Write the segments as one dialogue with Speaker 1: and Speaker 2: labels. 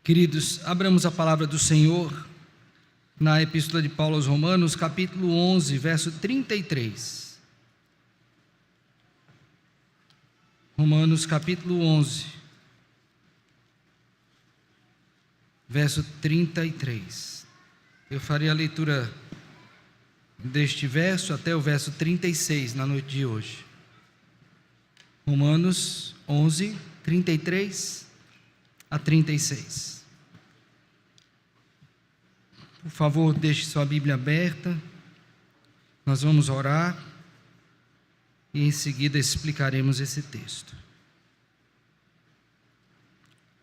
Speaker 1: Queridos, abramos a palavra do Senhor na Epístola de Paulo aos Romanos, capítulo 11, verso 33. Romanos, capítulo 11, verso 33. Eu farei a leitura deste verso até o verso 36 na noite de hoje. Romanos 11, 33 a 36. Por favor, deixe sua Bíblia aberta. Nós vamos orar e em seguida explicaremos esse texto.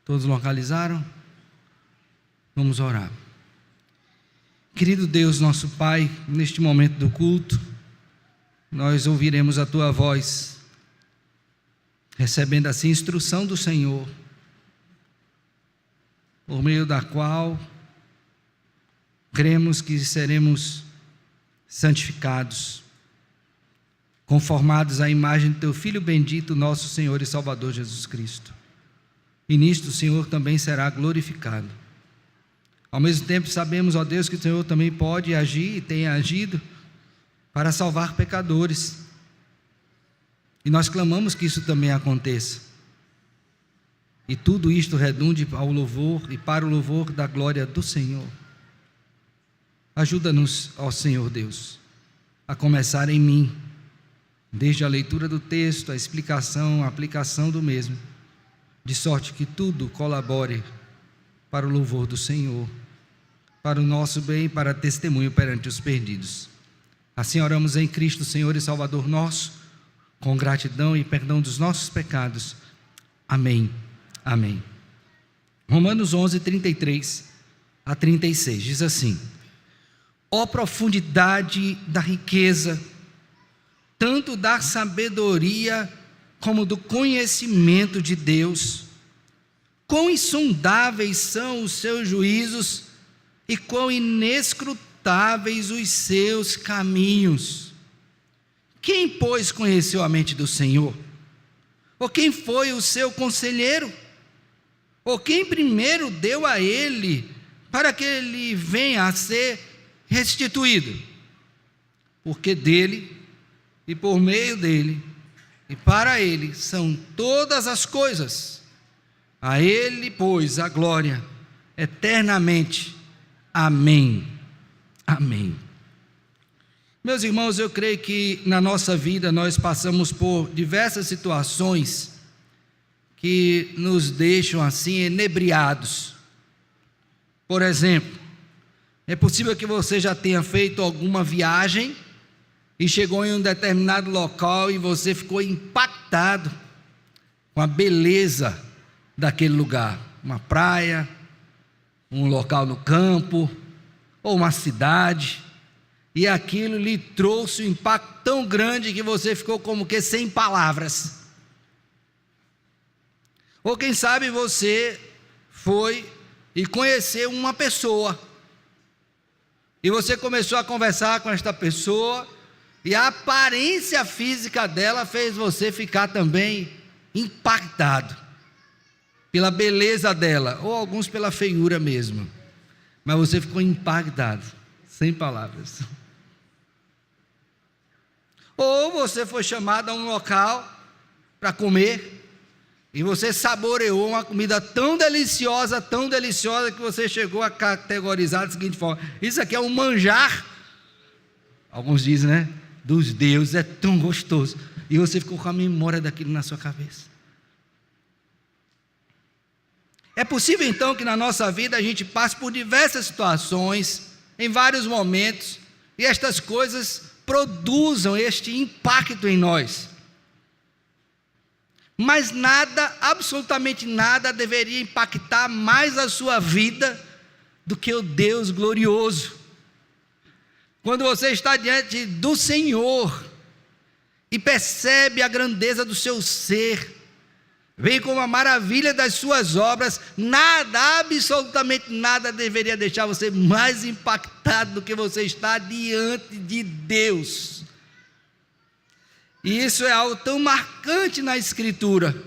Speaker 1: Todos localizaram? Vamos orar. Querido Deus, nosso Pai, neste momento do culto, nós ouviremos a Tua voz, recebendo assim instrução do Senhor, por meio da qual cremos que seremos santificados, conformados à imagem do Teu Filho bendito, nosso Senhor e Salvador Jesus Cristo. E nisto o Senhor também será glorificado. Ao mesmo tempo sabemos, ó Deus, que o Senhor também pode agir e tem agido para salvar pecadores. E nós clamamos que isso também aconteça. E tudo isto redunde ao louvor e para o louvor da glória do Senhor. Ajuda-nos, ó Senhor Deus, a começar em mim, desde a leitura do texto, a explicação, a aplicação do mesmo, de sorte que tudo colabore para o louvor do Senhor, para o nosso bem e para testemunho perante os perdidos. Assim oramos em Cristo, Senhor e Salvador nosso, com gratidão e perdão dos nossos pecados. Amém. Amém. Romanos 11, 33 a 36, diz assim: ó profundidade da riqueza, tanto da sabedoria como do conhecimento de Deus, quão insondáveis são os seus juízos e quão inescrutáveis os seus caminhos. Quem, pois, conheceu a mente do Senhor? Ou quem foi o seu conselheiro? Ou quem primeiro deu a ele para que ele venha a ser restituído? Porque dele e por meio dele e para ele são todas as coisas. A ele, pois, a glória eternamente. Amém. Amém. Meus irmãos, eu creio que na nossa vida nós passamos por diversas situações que nos deixam assim enebriados. Por exemplo, é possível que você já tenha feito alguma viagem e chegou em um determinado local e você ficou impactado com a beleza daquele lugar, uma praia, um local no campo, ou uma cidade, e aquilo lhe trouxe um impacto tão grande que você ficou como que sem palavras. Ou quem sabe você foi e conheceu uma pessoa, e você começou a conversar com esta pessoa, e a aparência física dela fez você ficar também impactado pela beleza dela, ou alguns pela feiura mesmo, mas você ficou impactado, sem palavras. Ou você foi chamado a um local para comer, e você saboreou uma comida tão deliciosa, que você chegou a categorizar da seguinte forma: isso aqui é um manjar, alguns dizem, né, dos deuses, é tão gostoso, e você ficou com a memória daquilo na sua cabeça. É possível então que na nossa vida a gente passe por diversas situações, em vários momentos, e estas coisas produzam este impacto em nós. Mas nada, absolutamente nada, deveria impactar mais a sua vida do que o Deus glorioso. Quando você está diante do Senhor e percebe a grandeza do seu ser, vem com a maravilha das suas obras, nada, absolutamente nada deveria deixar você mais impactado do que você está diante de Deus. E isso é algo tão marcante na Escritura,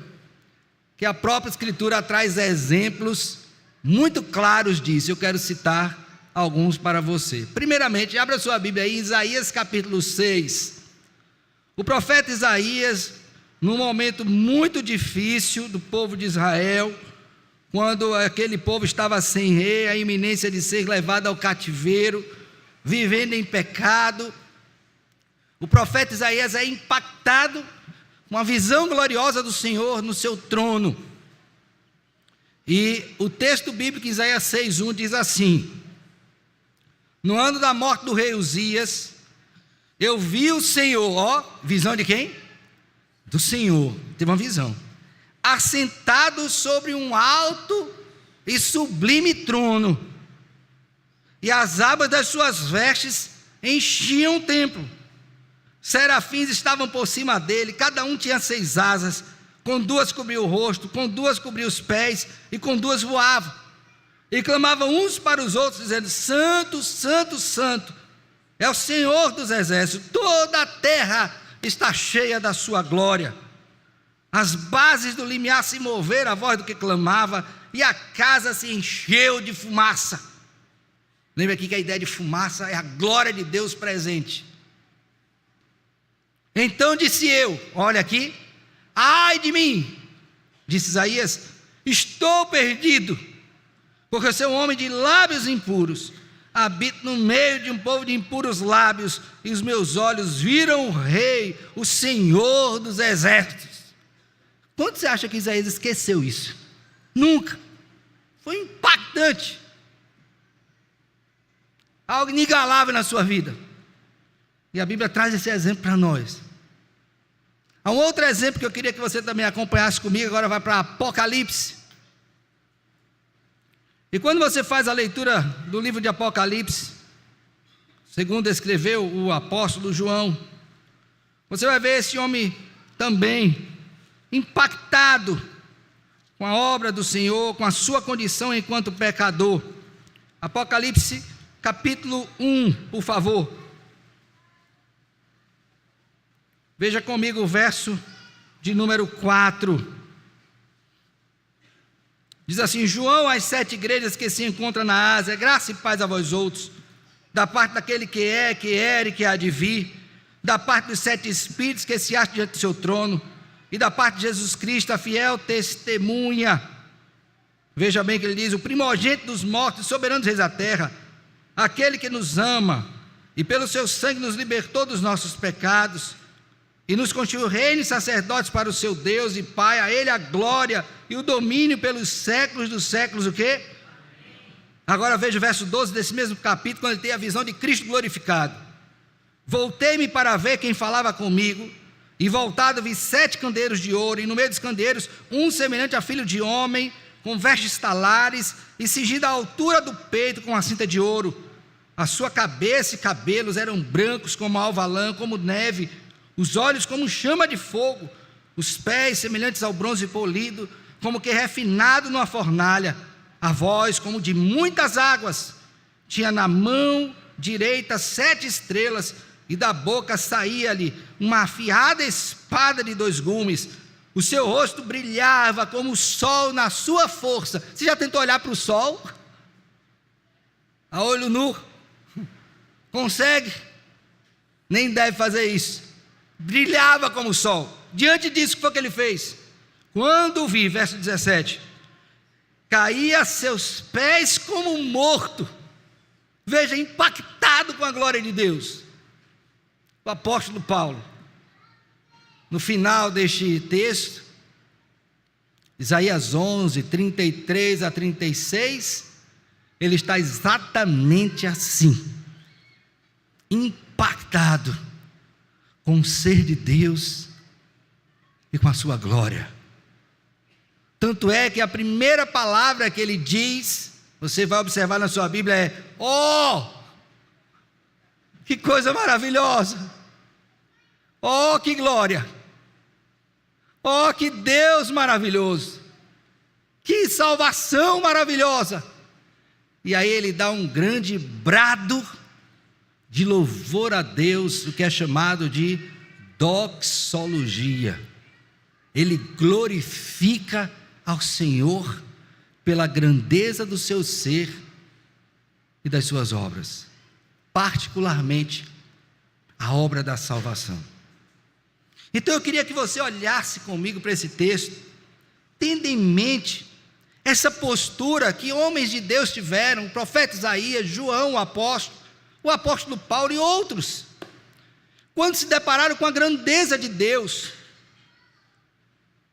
Speaker 1: que a própria Escritura traz exemplos muito claros disso. Eu quero citar alguns para você. Primeiramente, abra sua Bíblia aí em Isaías capítulo 6. O profeta Isaías, num momento muito difícil do povo de Israel, quando aquele povo estava sem rei, a iminência de ser levado ao cativeiro, vivendo em pecado, o profeta Isaías é impactado com a visão gloriosa do Senhor no seu trono. E o texto bíblico, Isaías 6:1, diz assim: no ano da morte do rei Uzias, eu vi o Senhor, visão de quem? Do Senhor, teve uma visão, assentado sobre um alto e sublime trono, e as abas das suas vestes enchiam o templo. Serafins estavam por cima dele, cada um tinha 6 asas, com 2 cobria o rosto, com 2 cobria os pés, e com 2 voavam, e clamavam uns para os outros, dizendo: Santo, Santo, Santo, é o Senhor dos exércitos, toda a terra está cheia da sua glória. As bases do limiar se moveram à voz do que clamava, e a casa se encheu de fumaça. Lembra aqui que a ideia de fumaça é a glória de Deus presente. Então disse eu, olha aqui, ai de mim, disse Isaías, estou perdido, porque eu sou um homem de lábios impuros, habito no meio de um povo de impuros lábios, e os meus olhos viram o Rei, o Senhor dos exércitos. Quando você acha que Isaías esqueceu isso? Nunca. Foi impactante, algo inigualável na sua vida, e a Bíblia traz esse exemplo para nós. Há um outro exemplo que eu queria que você também acompanhasse comigo, agora vai para Apocalipse. E quando você faz a leitura do livro de Apocalipse, segundo escreveu o apóstolo João, você vai ver esse homem também impactado com a obra do Senhor, com a sua condição enquanto pecador. Apocalipse capítulo 1, por favor. Veja comigo o verso de número 4. Diz assim: João às 7 igrejas que se encontram na Ásia, graça e paz a vós outros, da parte daquele que é, que era e que há de vir, da parte dos 7 espíritos que se acham diante do seu trono, e da parte de Jesus Cristo, a fiel testemunha. Veja bem que ele diz: o primogênito dos mortos, soberano dos reis da terra, aquele que nos ama, e pelo seu sangue nos libertou dos nossos pecados, e nos constituiu reino e sacerdotes para o seu Deus e Pai, a Ele a glória e o domínio pelos séculos dos séculos, o quê? Agora veja o verso 12 desse mesmo capítulo, quando ele tem a visão de Cristo glorificado. Voltei-me para ver quem falava comigo, e voltado vi 7 candeeiros de ouro, e no meio dos candeeiros, um semelhante a filho de homem, com vestes talares, e cingido à altura do peito com uma cinta de ouro. A sua cabeça e cabelos eram brancos como a alva lã, como neve, os olhos como chama de fogo, os pés semelhantes ao bronze polido, como que refinado numa fornalha, a voz como de muitas águas. Tinha na mão direita 7 estrelas, e da boca saía-lhe uma afiada espada de 2 gumes. O seu rosto brilhava como o sol na sua força. Você já tentou olhar para o sol? A olho nu? Consegue? Nem deve fazer isso. Brilhava como o sol. Diante disso, o que foi que ele fez? Quando o vi, verso 17, caía a seus pés como morto. Veja, impactado com a glória de Deus. O apóstolo Paulo, no final deste texto, Isaías 11, 33 a 36, ele está exatamente assim, impactado com o ser de Deus e com a sua glória. Tanto é que a primeira palavra que ele diz, você vai observar na sua Bíblia, é: oh, que coisa maravilhosa, oh, que glória, oh, que Deus maravilhoso, que salvação maravilhosa. E aí ele dá um grande brado de louvor a Deus, o que é chamado de doxologia. Ele glorifica ao Senhor pela grandeza do seu ser e das suas obras, particularmente a obra da salvação. Então eu queria que você olhasse comigo para esse texto, tendo em mente essa postura que homens de Deus tiveram, o profeta Isaías, João, o apóstolo Paulo e outros, quando se depararam com a grandeza de Deus,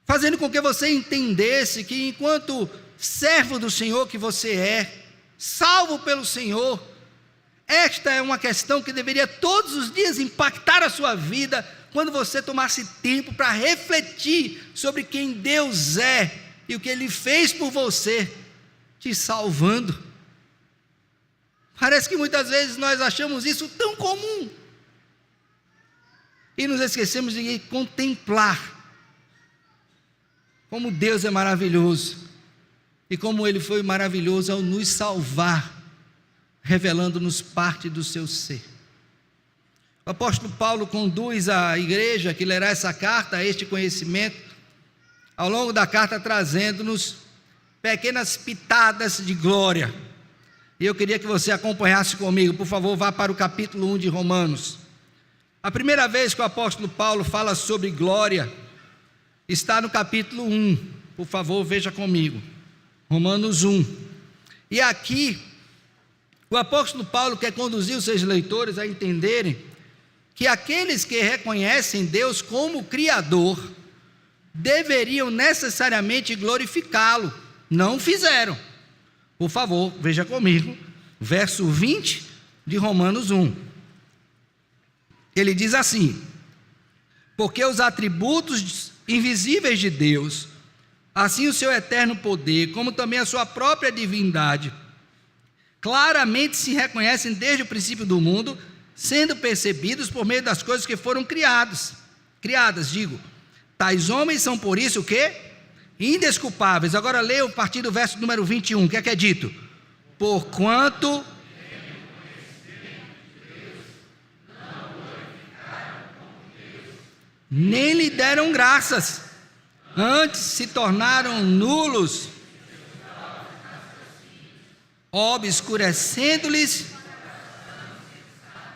Speaker 1: fazendo com que você entendesse que enquanto servo do Senhor que você é, salvo pelo Senhor, esta é uma questão que deveria todos os dias impactar a sua vida, quando você tomasse tempo para refletir sobre quem Deus é e o que Ele fez por você, te salvando. Parece que muitas vezes nós achamos isso tão comum e nos esquecemos de contemplar como Deus é maravilhoso e como Ele foi maravilhoso ao nos salvar, revelando-nos parte do seu ser. O apóstolo Paulo conduz a igreja que lerá essa carta a este conhecimento, ao longo da carta trazendo-nos pequenas pitadas de glória. E eu queria que você acompanhasse comigo, por favor, vá para o capítulo 1 de Romanos. A primeira vez que o apóstolo Paulo fala sobre glória está no capítulo 1, por favor, veja comigo, Romanos 1. E aqui, o apóstolo Paulo quer conduzir os seus leitores a entenderem que aqueles que reconhecem Deus como Criador deveriam necessariamente glorificá-lo, não fizeram. Por favor, veja comigo, verso 20 de Romanos 1. Ele diz assim: porque os atributos invisíveis de Deus, assim o seu eterno poder, como também a sua própria divindade, claramente se reconhecem desde o princípio do mundo, sendo percebidos por meio das coisas que foram criadas, tais homens são por isso o quê? Indesculpáveis. Agora leia a partir do verso número 21, o que é dito? Porquanto nem lhe deram graças, antes se tornaram nulos, obscurecendo-lhes.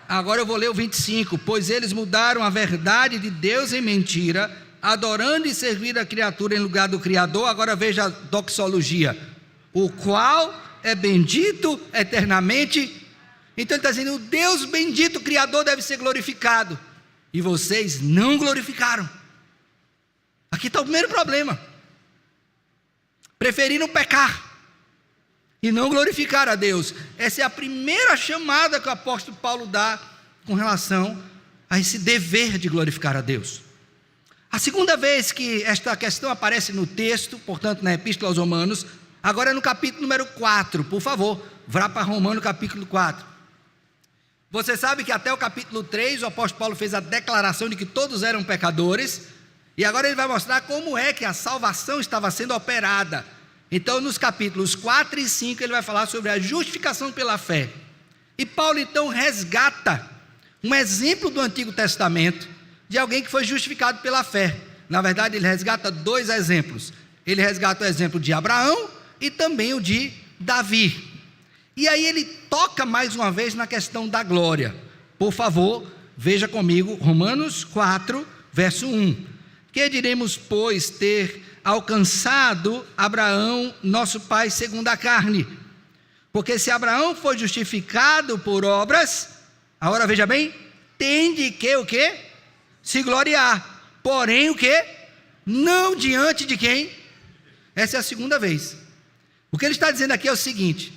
Speaker 1: Agora eu vou ler o 25, pois eles mudaram a verdade de Deus em mentira, adorando e servindo a criatura em lugar do Criador. Agora veja a doxologia, o qual é bendito eternamente. Então ele está dizendo, o Deus bendito, Criador, deve ser glorificado, e vocês não glorificaram. Aqui está o primeiro problema, preferiram pecar e não glorificar a Deus. Essa é a primeira chamada que o apóstolo Paulo dá com relação a esse dever de glorificar a Deus. A segunda vez que esta questão aparece no texto, portanto na Epístola aos Romanos, agora é no capítulo número 4, por favor, vá para Romanos capítulo 4. Você sabe que até o capítulo 3 o apóstolo Paulo fez a declaração de que todos eram pecadores, e agora ele vai mostrar como é que a salvação estava sendo operada. Então nos capítulos 4 e 5 ele vai falar sobre a justificação pela fé, e Paulo então resgata um exemplo do Antigo Testamento, de alguém que foi justificado pela fé. Na verdade ele resgata dois exemplos, ele resgata o exemplo de Abraão e também o de Davi, e aí ele toca mais uma vez na questão da glória. Por favor, veja comigo Romanos 4, verso 1, que diremos pois ter alcançado Abraão, nosso pai segundo a carne? Porque se Abraão foi justificado por obras, agora veja bem, tem de que o quê? Se gloriar, porém o quê? Não diante de quem? Essa é a segunda vez. O que ele está dizendo aqui é o seguinte: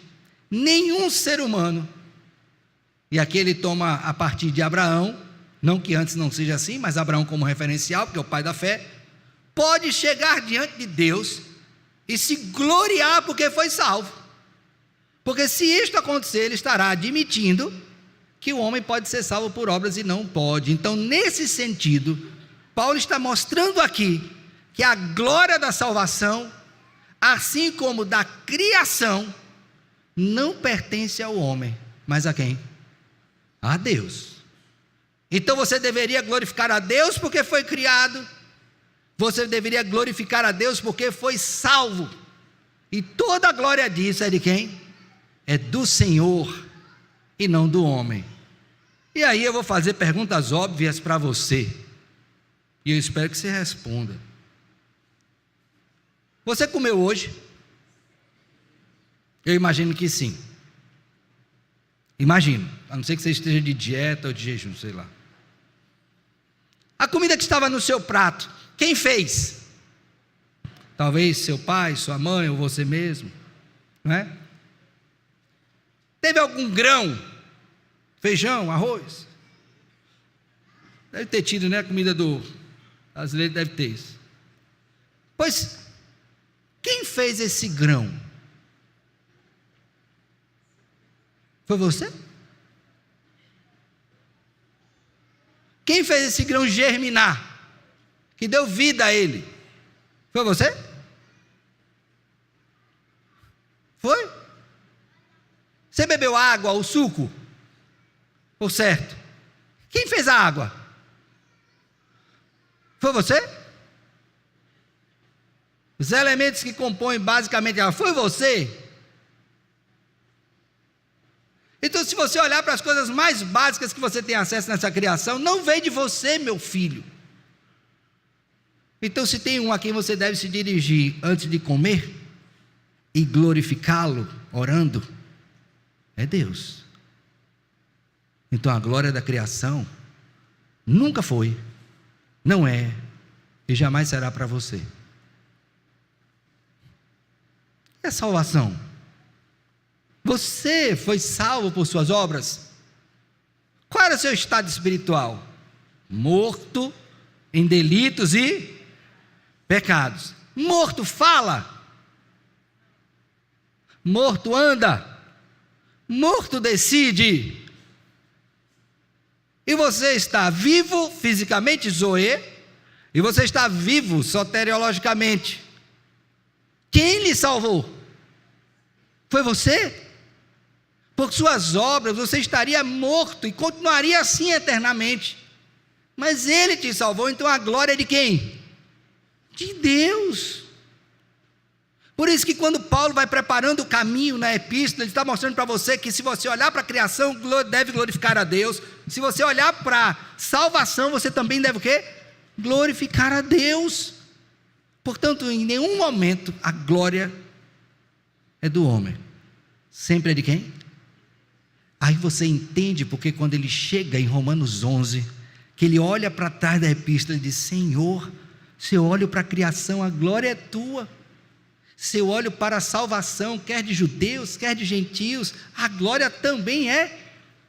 Speaker 1: nenhum ser humano, e aqui ele toma a partir de Abraão, não que antes não seja assim, mas Abraão como referencial, porque é o pai da fé, pode chegar diante de Deus e se gloriar porque foi salvo. Porque se isto acontecer, ele estará admitindo que o homem pode ser salvo por obras e não pode. Então, nesse sentido, Paulo está mostrando aqui que a glória da salvação, assim como da criação, não pertence ao homem, mas a quem? A Deus. Então você deveria glorificar a Deus porque foi criado, você deveria glorificar a Deus porque foi salvo. E toda a glória disso é de quem? É do Senhor e não do homem. E aí eu vou fazer perguntas óbvias para você, e eu espero que você responda. Você comeu hoje? Eu imagino que sim. Imagino, a não ser que você esteja de dieta ou de jejum, sei lá. A comida que estava no seu prato, quem fez? Talvez seu pai, sua mãe ou você mesmo, não é? Teve algum grão? Feijão, arroz? Deve ter tido, né? A comida do brasileiro deve ter isso. Pois, quem fez esse grão? Foi você? Quem fez esse grão germinar? Que deu vida a ele? Foi você? Foi? Você bebeu água, o suco? Por certo. Quem fez a água? Foi você? Os elementos que compõem basicamente a água, foi você? Então, se você olhar para as coisas mais básicas que você tem acesso nessa criação, não vem de você, meu filho. Então, se tem um a quem você deve se dirigir antes de comer e glorificá-lo, orando, é Deus. Então, a glória da criação nunca foi, não é e jamais será para você. E a salvação? Você foi salvo por suas obras? Qual era o seu estado espiritual? Morto em delitos e pecados. Morto fala, morto anda, morto decide. E você está vivo fisicamente, zoe, e você está vivo soteriologicamente. Quem lhe salvou? Foi você? Por suas obras você estaria morto e continuaria assim eternamente. Mas Ele te salvou, então a glória é de quem? De Deus. Por isso que quando Paulo vai preparando o caminho na epístola, ele está mostrando para você que se você olhar para a criação, deve glorificar a Deus. Se você olhar para a salvação, você também deve o quê? Glorificar a Deus. Portanto, em nenhum momento a glória é do homem. Sempre é de quem? Aí você entende porque quando ele chega em Romanos 11, que ele olha para trás da epístola e diz: Senhor, se eu olho para a criação, a glória é tua. Se eu olho para a salvação, quer de judeus, quer de gentios, a glória também é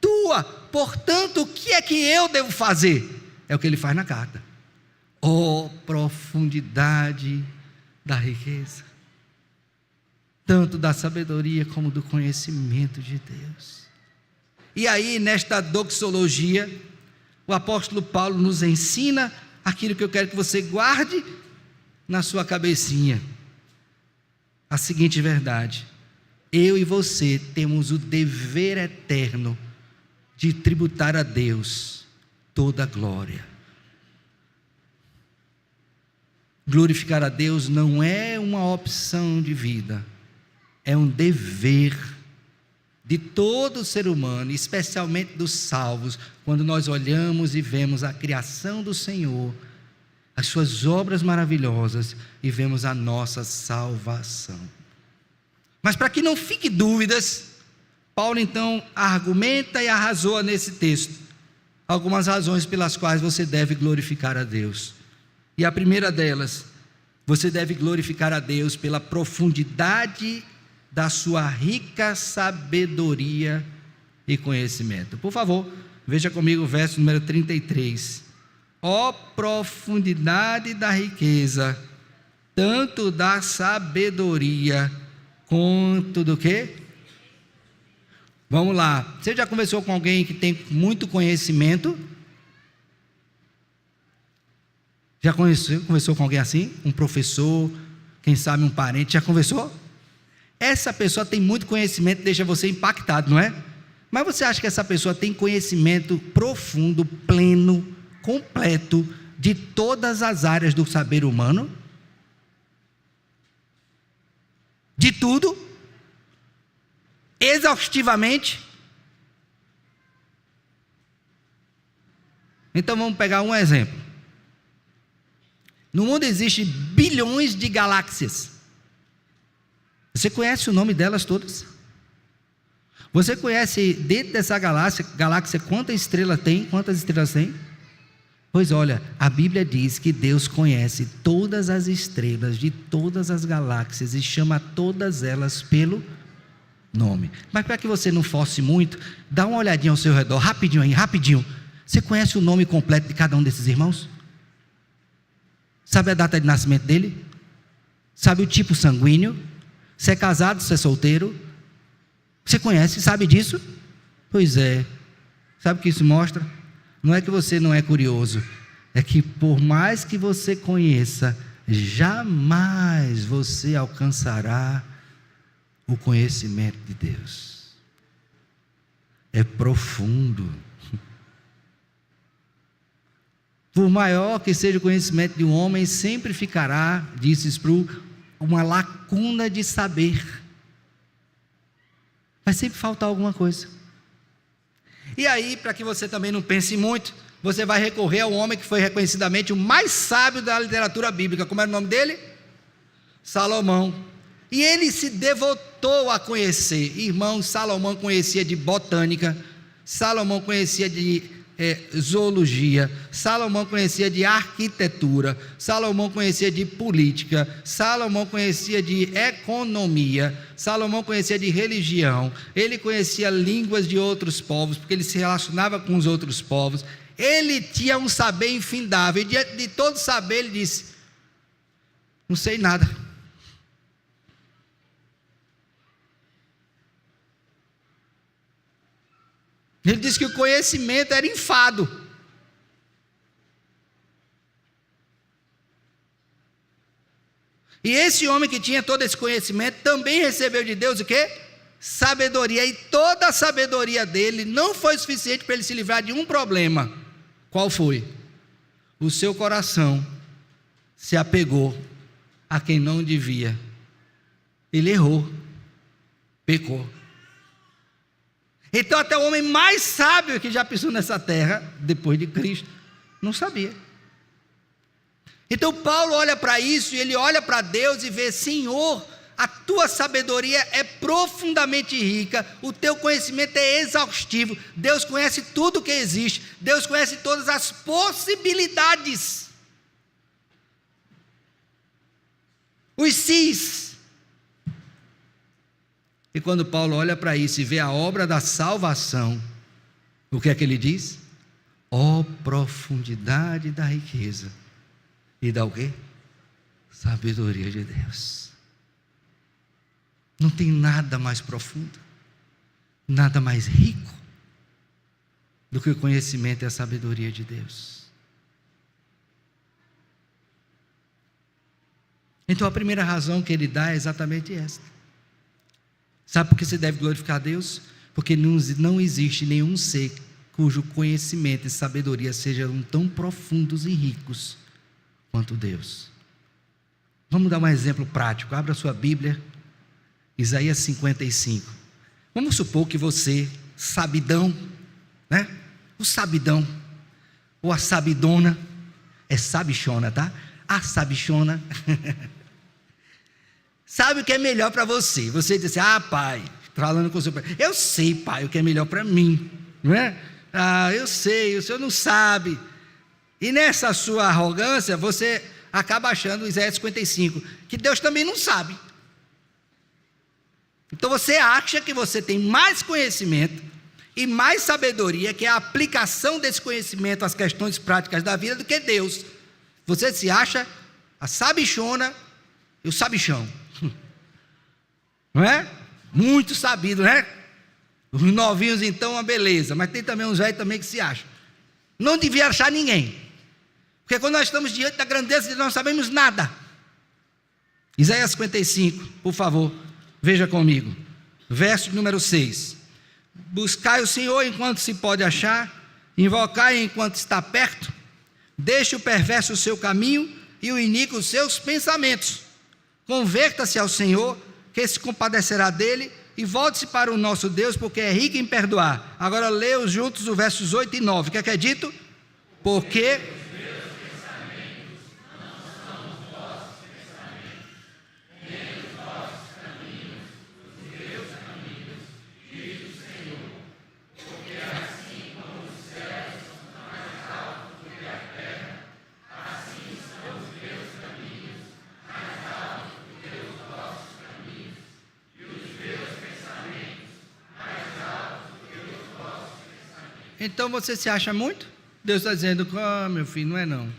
Speaker 1: tua. Portanto, o que é que eu devo fazer? É o que ele faz na carta. Oh, profundidade da riqueza, tanto da sabedoria como do conhecimento de Deus. E aí, nesta doxologia, o apóstolo Paulo nos ensina aquilo que eu quero que você guarde na sua cabecinha. A seguinte verdade: eu e você temos o dever eterno de tributar a Deus toda a glória. Glorificar a Deus não é uma opção de vida, é um dever de todo ser humano, especialmente dos salvos, quando nós olhamos e vemos a criação do Senhor, as suas obras maravilhosas, e vemos a nossa salvação. Mas para que não fique dúvidas, Paulo então argumenta e arrazoa nesse texto algumas razões pelas quais você deve glorificar a Deus. E a primeira delas, você deve glorificar a Deus pela profundidade da sua rica sabedoria e conhecimento. Por favor, veja comigo o verso número 33. Ó profundidade da riqueza, tanto da sabedoria, quanto do quê? Vamos lá, você já conversou com alguém que tem muito conhecimento? Já conversou com alguém assim? Um professor, quem sabe um parente, já conversou? Essa pessoa tem muito conhecimento, deixa você impactado, não é? Mas você acha que essa pessoa tem conhecimento profundo, pleno, completo, de todas as áreas do saber humano? de tudo, exaustivamente. Então vamos pegar um exemplo. No mundo existem bilhões de galáxias. Você conhece o nome delas todas? Você conhece dentro dessa galáxia quantas estrelas tem? Pois olha, a Bíblia diz que Deus conhece todas as estrelas de todas as galáxias e chama todas elas pelo nome. Mas para que você não force muito, dá uma olhadinha ao seu redor, rapidinho aí, rapidinho. Você conhece o nome completo de cada um desses irmãos? Sabe a data de nascimento dele? Sabe o tipo sanguíneo? Se é casado, se é solteiro? Você conhece, sabe disso? Pois é. Sabe o que isso mostra? Não é que você não é curioso, é que por mais que você conheça, jamais você alcançará o conhecimento de Deus. É profundo. Por maior que seja o conhecimento de um homem, sempre ficará, disse Sproul, uma lacuna de saber. Vai sempre faltar alguma coisa. E aí, para que você também não pense muito, você vai recorrer ao homem que foi reconhecidamente o mais sábio da literatura bíblica. Como era o nome dele? Salomão. E ele se devotou a conhecer. Irmão, Salomão conhecia de botânica, Salomão conhecia de zoologia, Salomão conhecia de arquitetura, Salomão conhecia de política, Salomão conhecia de economia, Salomão conhecia de religião, ele conhecia línguas de outros povos, porque ele se relacionava com os outros povos, ele tinha um saber infindável, e diante de todo saber ele disse: não sei nada. Ele disse que o conhecimento era enfado. E esse homem que tinha todo esse conhecimento também recebeu de Deus o quê? Sabedoria. E toda a sabedoria dele não foi suficiente para ele se livrar de um problema. Qual foi? O seu coração se apegou a quem não devia. Ele errou, pecou. Então até o homem mais sábio que já pisou nessa terra, depois de Cristo, não sabia. Então Paulo olha para isso, e ele olha para Deus e vê: Senhor, a tua sabedoria é profundamente rica, o teu conhecimento é exaustivo, Deus conhece tudo que existe, Deus conhece todas as possibilidades, os sis. E quando Paulo olha para isso e vê a obra da salvação, o que é que ele diz? Ó profundidade da riqueza, e dá o quê? Sabedoria de Deus. Não tem nada mais profundo, nada mais rico do que o conhecimento e a sabedoria de Deus. Então a primeira razão que ele dá é exatamente esta. Sabe por que você deve glorificar a Deus? Porque não existe nenhum ser cujo conhecimento e sabedoria sejam tão profundos e ricos quanto Deus. Vamos dar um exemplo prático. Abra sua Bíblia, Isaías 55. Vamos supor que você, sabidão, né? O sabidão, ou a sabidona, é sabichona, tá? A sabichona. Sabe o que é melhor para você? Você diz assim: ah, pai, falando com o seu pai, eu sei, pai, o que é melhor para mim, não é? Ah, eu sei, o senhor não sabe. E nessa sua arrogância, você acaba achando, Isaías 55, que Deus também não sabe. Então você acha que você tem mais conhecimento e mais sabedoria, que é a aplicação desse conhecimento às questões práticas da vida, do que Deus. Você se acha a sabichona e o sabichão. Não é? Muito sabido, né? Os novinhos então, uma beleza, mas tem também uns velhos também que se acham. Não devia achar ninguém, porque quando nós estamos diante da grandeza de Deus, não sabemos nada. Isaías 55, por favor, veja comigo, verso número 6. Buscai o Senhor enquanto se pode achar, invocai enquanto está perto, deixe o perverso o seu caminho e o iníquo os seus pensamentos, converta-se ao Senhor que se compadecerá dele, e volte-se para o nosso Deus, porque é rico em perdoar. Agora leia juntos os versos 8 e 9, o que é dito? Porque então você se acha muito? Deus está dizendo, meu filho, não é não.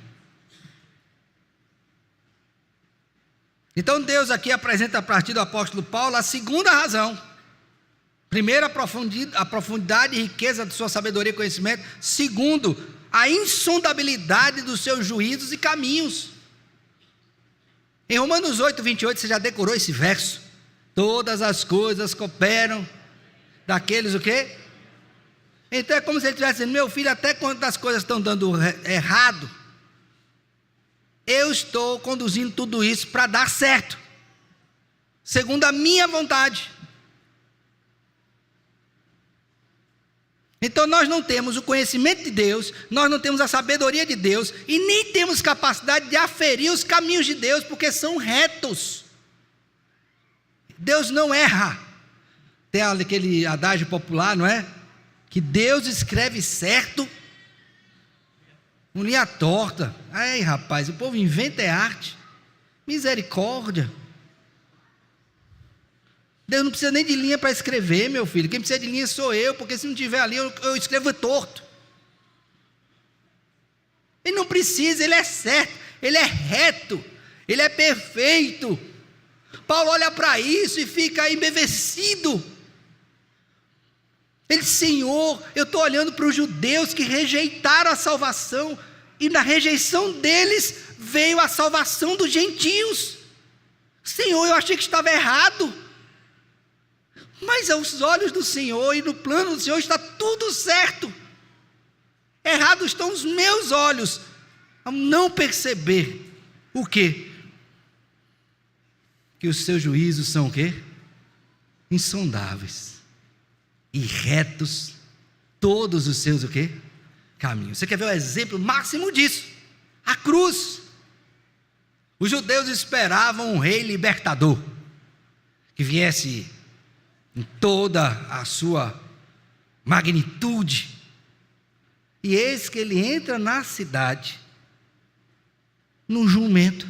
Speaker 1: Então Deus aqui apresenta a partir do apóstolo Paulo a segunda razão. Primeiro, a profundidade e riqueza de sua sabedoria e conhecimento. Segundo, a insondabilidade dos seus juízos e caminhos. Em Romanos 8, 28, você já decorou esse verso? Todas as coisas cooperam daqueles o quê? Então é como se ele estivesse dizendo, meu filho, até quando as coisas estão dando errado, eu estou conduzindo tudo isso para dar certo, segundo a minha vontade. Então nós não temos o conhecimento de Deus, nós não temos a sabedoria de Deus, e nem temos capacidade de aferir os caminhos de Deus, porque são retos. Deus não erra. Tem aquele adágio popular, não é? Que Deus escreve certo, com linha torta. Ai, rapaz, o povo inventa arte. Misericórdia. Deus não precisa nem de linha para escrever, meu filho. Quem precisa de linha sou eu, porque se não tiver ali, eu escrevo torto. Ele não precisa, ele é certo, ele é reto, ele é perfeito. Paulo olha para isso e fica embevecido. Ele diz, Senhor, eu estou olhando para os judeus que rejeitaram a salvação, e na rejeição deles veio a salvação dos gentios. Senhor, eu achei que estava errado, mas aos olhos do Senhor e no plano do Senhor está tudo certo. Errados estão os meus olhos, ao não perceber o quê? Que os seus juízos são o quê? Insondáveis e retos, todos os seus o quê? Caminhos. Você quer ver o exemplo máximo disso? A cruz. Os judeus esperavam um rei libertador, que viesse em toda a sua magnitude, e eis que ele entra na cidade, num jumento.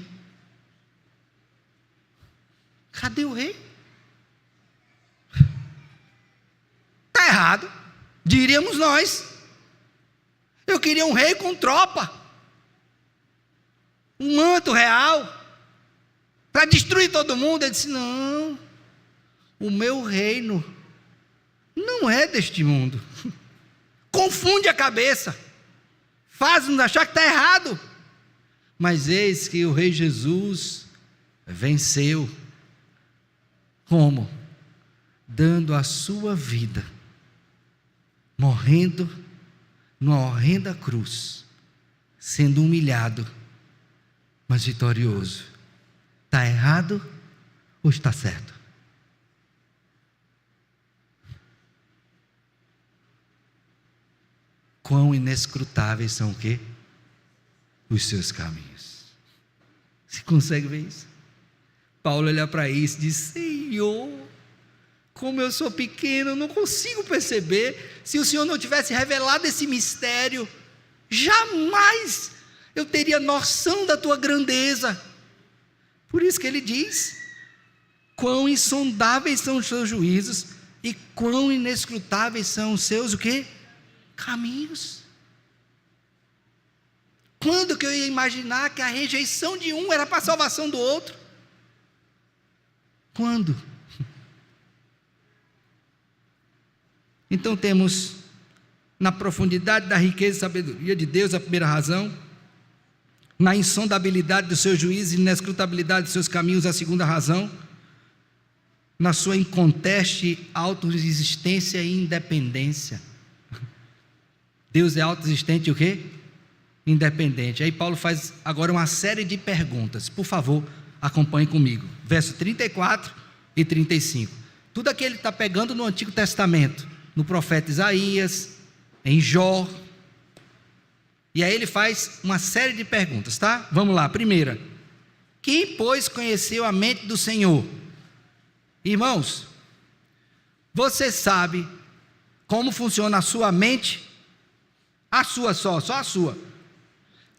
Speaker 1: Cadê o rei? Está errado, diríamos nós. Eu queria um rei com tropa, um manto real, para destruir todo mundo. Ele disse, não, o meu reino não é deste mundo. Confunde a cabeça, faz-nos achar que está errado. Mas eis que o rei Jesus venceu. Como? Dando a sua vida, morrendo numa horrenda cruz, sendo humilhado, mas vitorioso. Está errado ou está certo? Quão inescrutáveis são o quê? Os seus caminhos. Você consegue ver isso? Paulo olha para isso e diz, Senhor, como eu sou pequeno, eu não consigo perceber. Se o Senhor não tivesse revelado esse mistério, jamais eu teria noção da tua grandeza. Por isso que ele diz, quão insondáveis são os seus juízos, e quão inescrutáveis são os seus o quê? Caminhos. Quando que eu ia imaginar que a rejeição de um era para a salvação do outro? Quando? Então temos na profundidade da riqueza e sabedoria de Deus a primeira razão, na insondabilidade dos seus juízos e inescrutabilidade dos seus caminhos a segunda razão, na sua inconteste autoexistência e independência. Deus é autoexistente e o quê? Independente. Aí Paulo faz agora uma série de perguntas. Por favor, acompanhe comigo. Verso 34 e 35. Tudo aquilo ele está pegando no Antigo Testamento, no profeta Isaías, em Jó. E aí ele faz uma série de perguntas, tá? Vamos lá, primeira. Quem, pois, conheceu a mente do Senhor? Irmãos, você sabe como funciona a sua mente? A sua só a sua.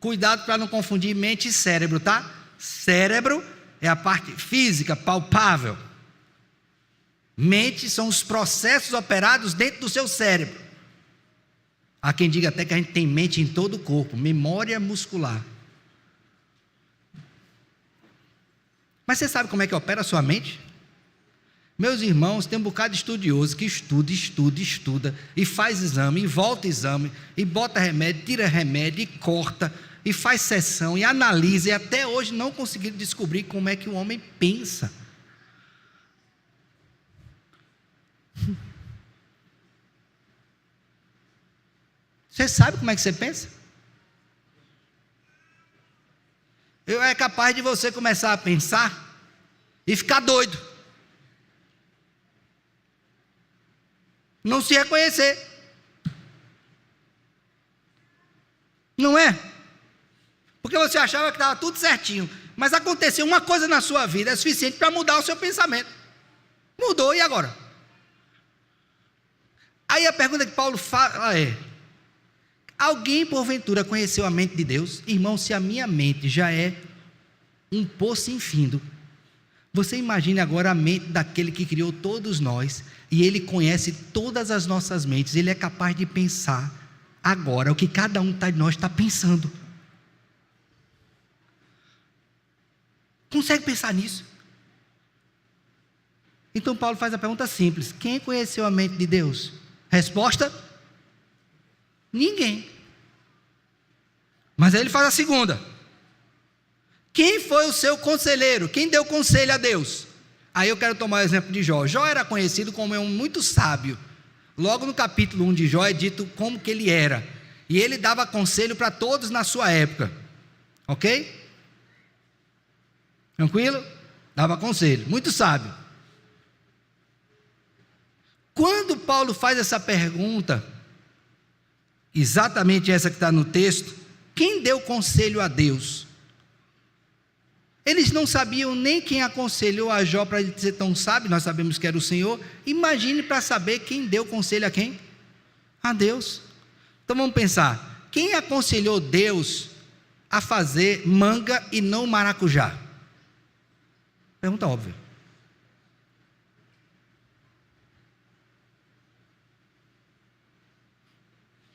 Speaker 1: Cuidado para não confundir mente e cérebro, tá? Cérebro é a parte física, palpável. Mente são os processos operados dentro do seu cérebro. Há quem diga até que a gente tem mente em todo o corpo, memória muscular. Mas você sabe como é que opera a sua mente? Meus irmãos, tem um bocado de estudioso que estuda, e faz exame, e volta exame, e bota remédio, tira remédio, e corta, e faz sessão, e analisa, e até hoje não conseguiram descobrir como é que o homem pensa. Você sabe como é que você pensa? É capaz de você começar a pensar e ficar doido, não se reconhecer, não é? Porque você achava que estava tudo certinho, mas aconteceu uma coisa na sua vida, é suficiente para mudar o seu pensamento. Mudou, e agora? Aí a pergunta que Paulo fala é: alguém porventura conheceu a mente de Deus? Irmão, se a minha mente já é um poço sem fundo, você imagine agora a mente daquele que criou todos nós, e ele conhece todas as nossas mentes, ele é capaz de pensar agora o que cada um de nós está pensando. Consegue pensar nisso? Então Paulo faz a pergunta simples: quem conheceu a mente de Deus? Resposta: ninguém. Mas aí ele faz a segunda: quem foi o seu conselheiro? Quem deu conselho a Deus? Aí eu quero tomar o exemplo de Jó. Jó era conhecido como um muito sábio. Logo no capítulo 1 de Jó é dito como que ele era, e ele dava conselho para todos na sua época, ok? Tranquilo? Dava conselho, muito sábio. Quando Paulo faz essa pergunta, exatamente essa que está no texto, quem deu conselho a Deus? Eles não sabiam nem quem aconselhou a Jó para ele ser tão sábio, nós sabemos que era o Senhor. Imagine para saber quem deu conselho a quem? A Deus. Então vamos pensar, quem aconselhou Deus a fazer manga e não maracujá? Pergunta óbvia.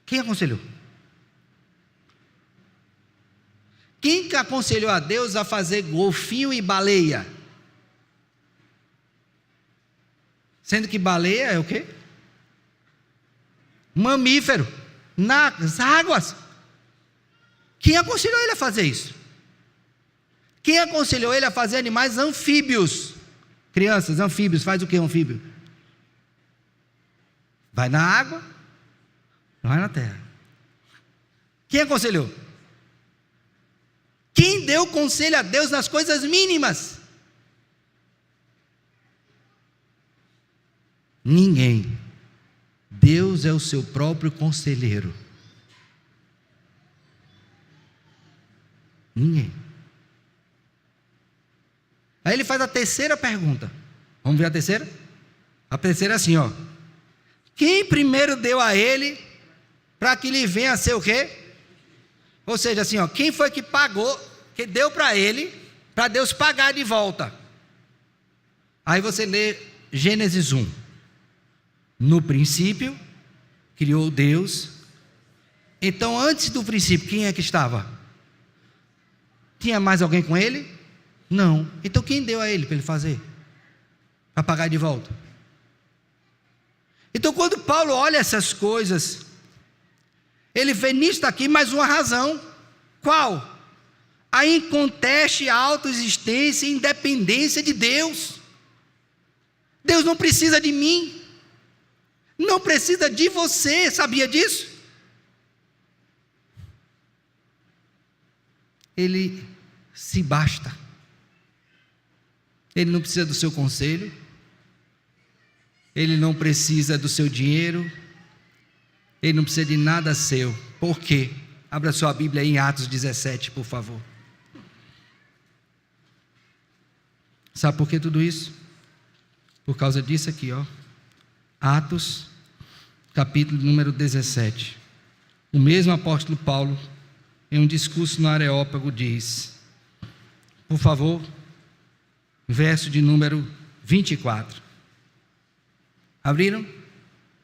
Speaker 1: Quem aconselhou? Quem que aconselhou a Deus a fazer golfinho e baleia? Sendo que baleia é o quê? Mamífero, nas águas. Quem aconselhou ele a fazer isso? Quem aconselhou ele a fazer animais anfíbios? Crianças, anfíbios, faz o que anfíbio? Vai na água, não vai na terra. Quem aconselhou? Quem deu conselho a Deus nas coisas mínimas? Ninguém. Deus é o seu próprio conselheiro. Ninguém. Aí ele faz a terceira pergunta. Vamos ver a terceira? A terceira é assim, ó: quem primeiro deu a ele para que lhe venha a ser o quê? Ou seja, assim, ó, quem foi que pagou, que deu para ele, para Deus pagar de volta? Aí você lê Gênesis 1. No princípio, criou Deus. Então, antes do princípio, quem é que estava? Tinha mais alguém com ele? Não. Então, quem deu a ele para ele fazer? Para pagar de volta? Então, quando Paulo olha essas coisas, ele vê nisto aqui mais uma razão. Qual? A inconteste autoexistência e independência de Deus. Deus não precisa de mim, não precisa de você, sabia disso? Ele se basta. Ele não precisa do seu conselho, Ele não precisa do seu dinheiro, ele não precisa de nada seu. Por quê? Abra sua Bíblia aí em Atos 17, por favor. Sabe por que tudo isso? Por causa disso aqui, ó. Atos, capítulo número 17. O mesmo apóstolo Paulo, em um discurso no Areópago, diz, por favor, verso de número 24. Abriram?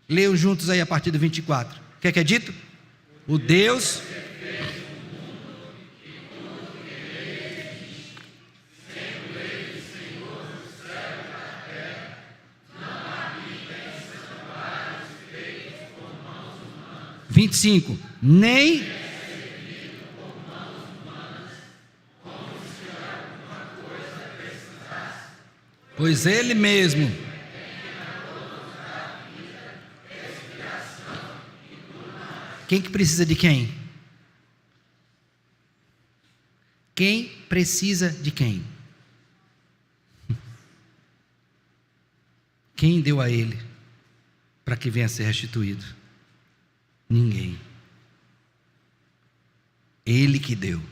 Speaker 1: Leiam juntos aí a partir do 24. O que é dito? O Deus... Vinte e cinco. Nem... Pois ele mesmo... Quem que precisa de quem? Quem precisa de quem? Quem deu a ele para que venha a ser restituído? Ninguém. Ele que deu.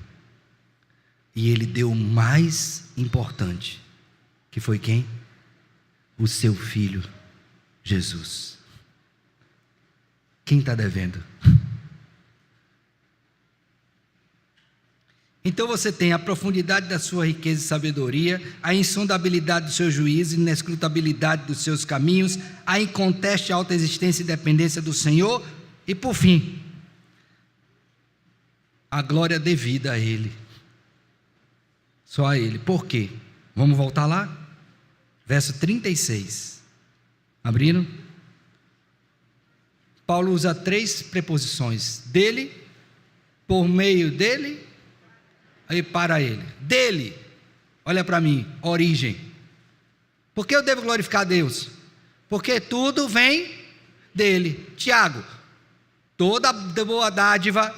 Speaker 1: E ele deu o mais importante, que foi quem? O seu filho, Jesus. Quem está devendo? Então você tem a profundidade da sua riqueza e sabedoria, a insondabilidade do seu juízo, a inescrutabilidade dos seus caminhos, a inconteste alta existência e dependência do Senhor, e por fim, a glória devida a Ele. Só a Ele. Por quê? Vamos voltar lá? Verso 36. Abriram? Paulo usa 3 preposições: dele, por meio dele, aí para ele. Dele, olha para mim, origem. Por que eu devo glorificar a Deus? Porque tudo vem dele. Tiago, toda boa dádiva,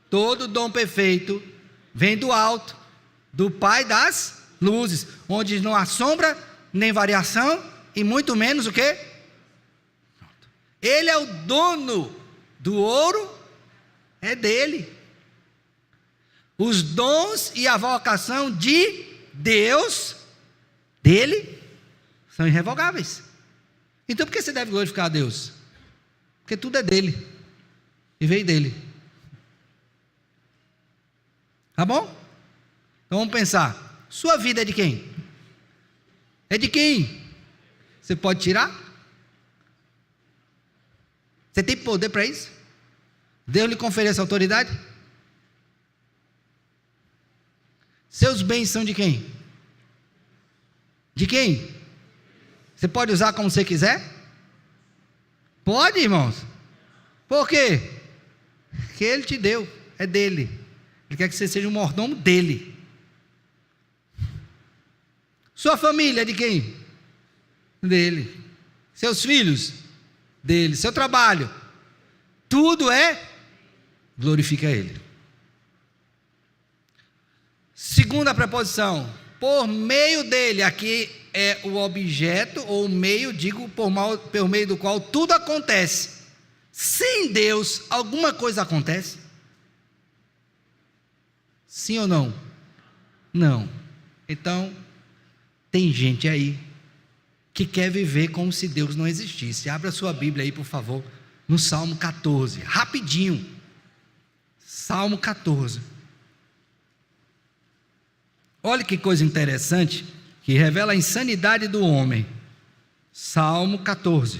Speaker 1: todo dom perfeito, vem do alto, do Pai das luzes, onde não há sombra, nem variação, e muito menos o quê? Ele é o dono do ouro, é dele. Os dons e a vocação de Deus, dele, são irrevogáveis. Então por que você deve glorificar a Deus? Porque tudo é dele, e veio dele. Tá bom? Então vamos pensar, sua vida é de quem? É de quem? Você pode tirar? Você tem poder para isso? Deus lhe conferiu essa autoridade? Seus bens são de quem? De quem? Você pode usar como você quiser? Pode, irmãos? Por quê? Porque Ele te deu, é dele. Ele quer que você seja um mordomo dele. Sua família é de quem? Dele. Seus filhos? Dele. Seu trabalho? Tudo glorifica Ele. Segunda preposição, por meio dele. Aqui é o objeto, ou o meio, digo, por meio do qual tudo acontece. Sem Deus, alguma coisa acontece? Sim ou não? Não. Então, tem gente aí que quer viver como se Deus não existisse. Abra sua Bíblia aí, por favor, no Salmo 14, rapidinho. Salmo 14. Olha que coisa interessante, que revela a insanidade do homem. Salmo 14.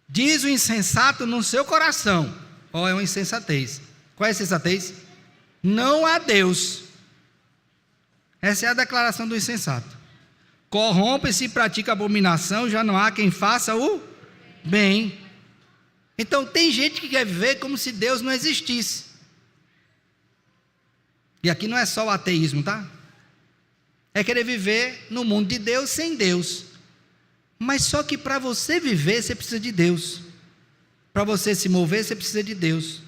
Speaker 1: Diz o insensato no seu coração. Ó, é uma insensatez. Qual é a insensatez? Não há Deus. Essa é a declaração do insensato. Corrompe-se e pratica abominação, já não há quem faça o bem. Então tem gente que quer viver como se Deus não existisse. E aqui não é só o ateísmo, tá? É querer viver no mundo de Deus sem Deus. Mas só que para você viver, você precisa de Deus. Para você se mover, você precisa de Deus.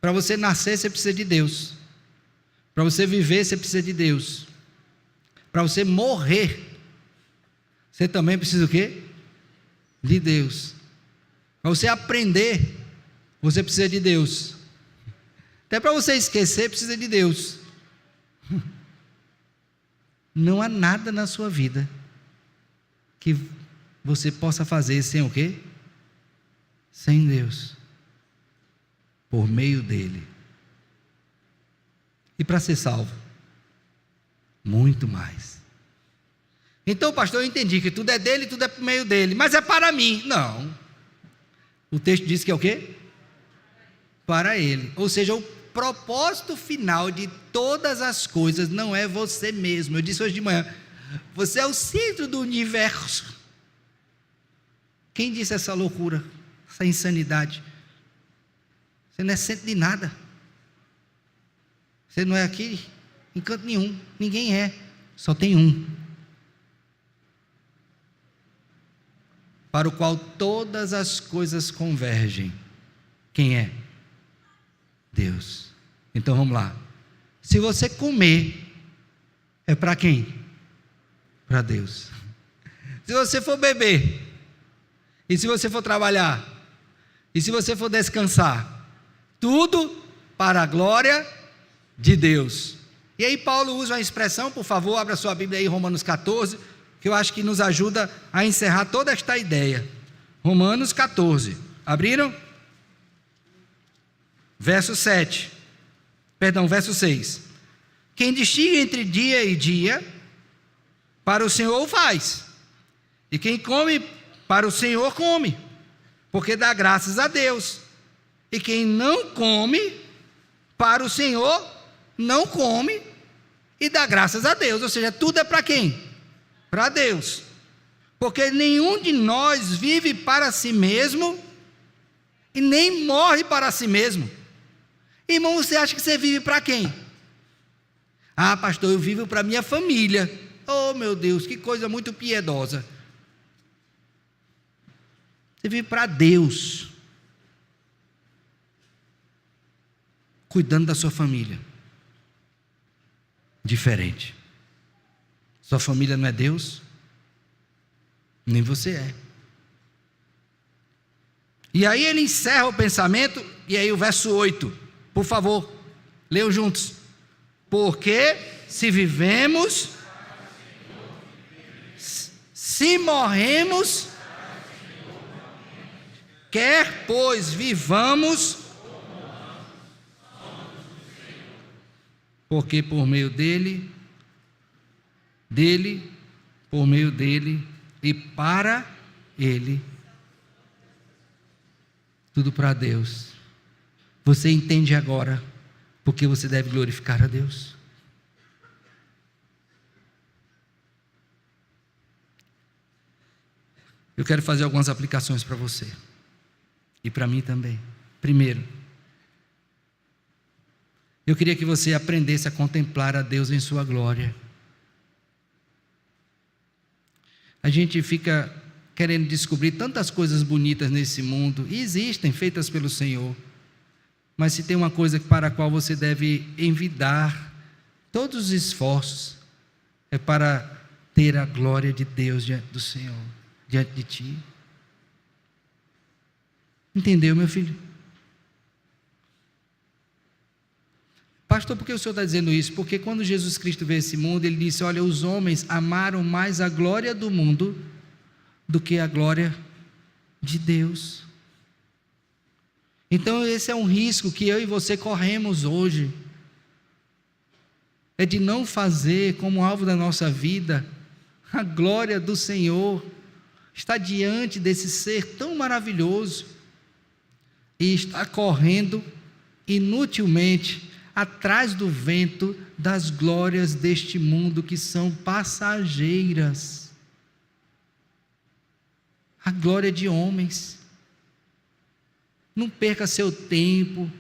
Speaker 1: Para você nascer, você precisa de Deus. Para você viver, você precisa de Deus. Para você morrer, você também precisa o quê? De Deus. Para você aprender, você precisa de Deus. Até para você esquecer, precisa de Deus. Não há nada na sua vida que você possa fazer sem o quê? Sem Deus. Por meio dele. E para ser salvo? Muito mais. Então, pastor, eu entendi que tudo é dele, tudo é por meio dele, mas é para mim. Não. O texto diz que é o quê? Para ele. Ou seja, o propósito final de todas as coisas não é você mesmo. Eu disse hoje de manhã, você é o centro do universo. Quem disse essa loucura, essa insanidade? Você não é centro de nada. Você não é aqui em canto nenhum. Ninguém é. Só tem um. Para o qual todas as coisas convergem. Quem é? Deus. Então vamos lá. Se você comer, é para quem? Para Deus. Se você for beber, e se você for trabalhar, e se você for descansar, tudo para a glória de Deus. E aí Paulo usa uma expressão, por favor, abra sua Bíblia aí, Romanos 14, que eu acho que nos ajuda a encerrar toda esta ideia. Romanos 14, abriram? Verso 7, verso 6. Quem distingue entre dia e dia, para o Senhor o faz, e quem come, para o Senhor come, porque dá graças a Deus. E quem não come, para o Senhor não come, e dá graças a Deus. Ou seja, tudo é para quem? Para Deus. Porque nenhum de nós vive para si mesmo, e nem morre para si mesmo. Irmão, você acha que você vive para quem? Ah, pastor, eu vivo para minha família. Oh, meu Deus, que coisa muito piedosa. Você vive para Deus. Cuidando da sua família. Diferente. Sua família não é Deus? Nem você é. E aí ele encerra o pensamento, e aí o verso 8, por favor, leiam juntos. Porque se vivemos, se morremos, quer pois vivamos, porque por meio dele, por meio dele e para ele, tudo para Deus. Você entende agora porque você deve glorificar a Deus? Eu quero fazer algumas aplicações para você e para mim também. Primeiro, eu queria que você aprendesse a contemplar a Deus em sua glória. A gente fica querendo descobrir tantas coisas bonitas nesse mundo, e existem, feitas pelo Senhor, mas se tem uma coisa para a qual você deve envidar todos os esforços, é para ter a glória de Deus diante do Senhor, diante de ti. Entendeu, meu filho? Pastor, por que o senhor está dizendo isso? Porque quando Jesus Cristo veio a esse mundo, ele disse, olha, os homens amaram mais a glória do mundo do que a glória de Deus. Então esse é um risco que eu e você corremos hoje, é de não fazer como alvo da nossa vida a glória do Senhor, está diante desse ser tão maravilhoso, e está correndo inutilmente atrás do vento das glórias deste mundo que são passageiras. A glória de homens. Não perca seu tempo,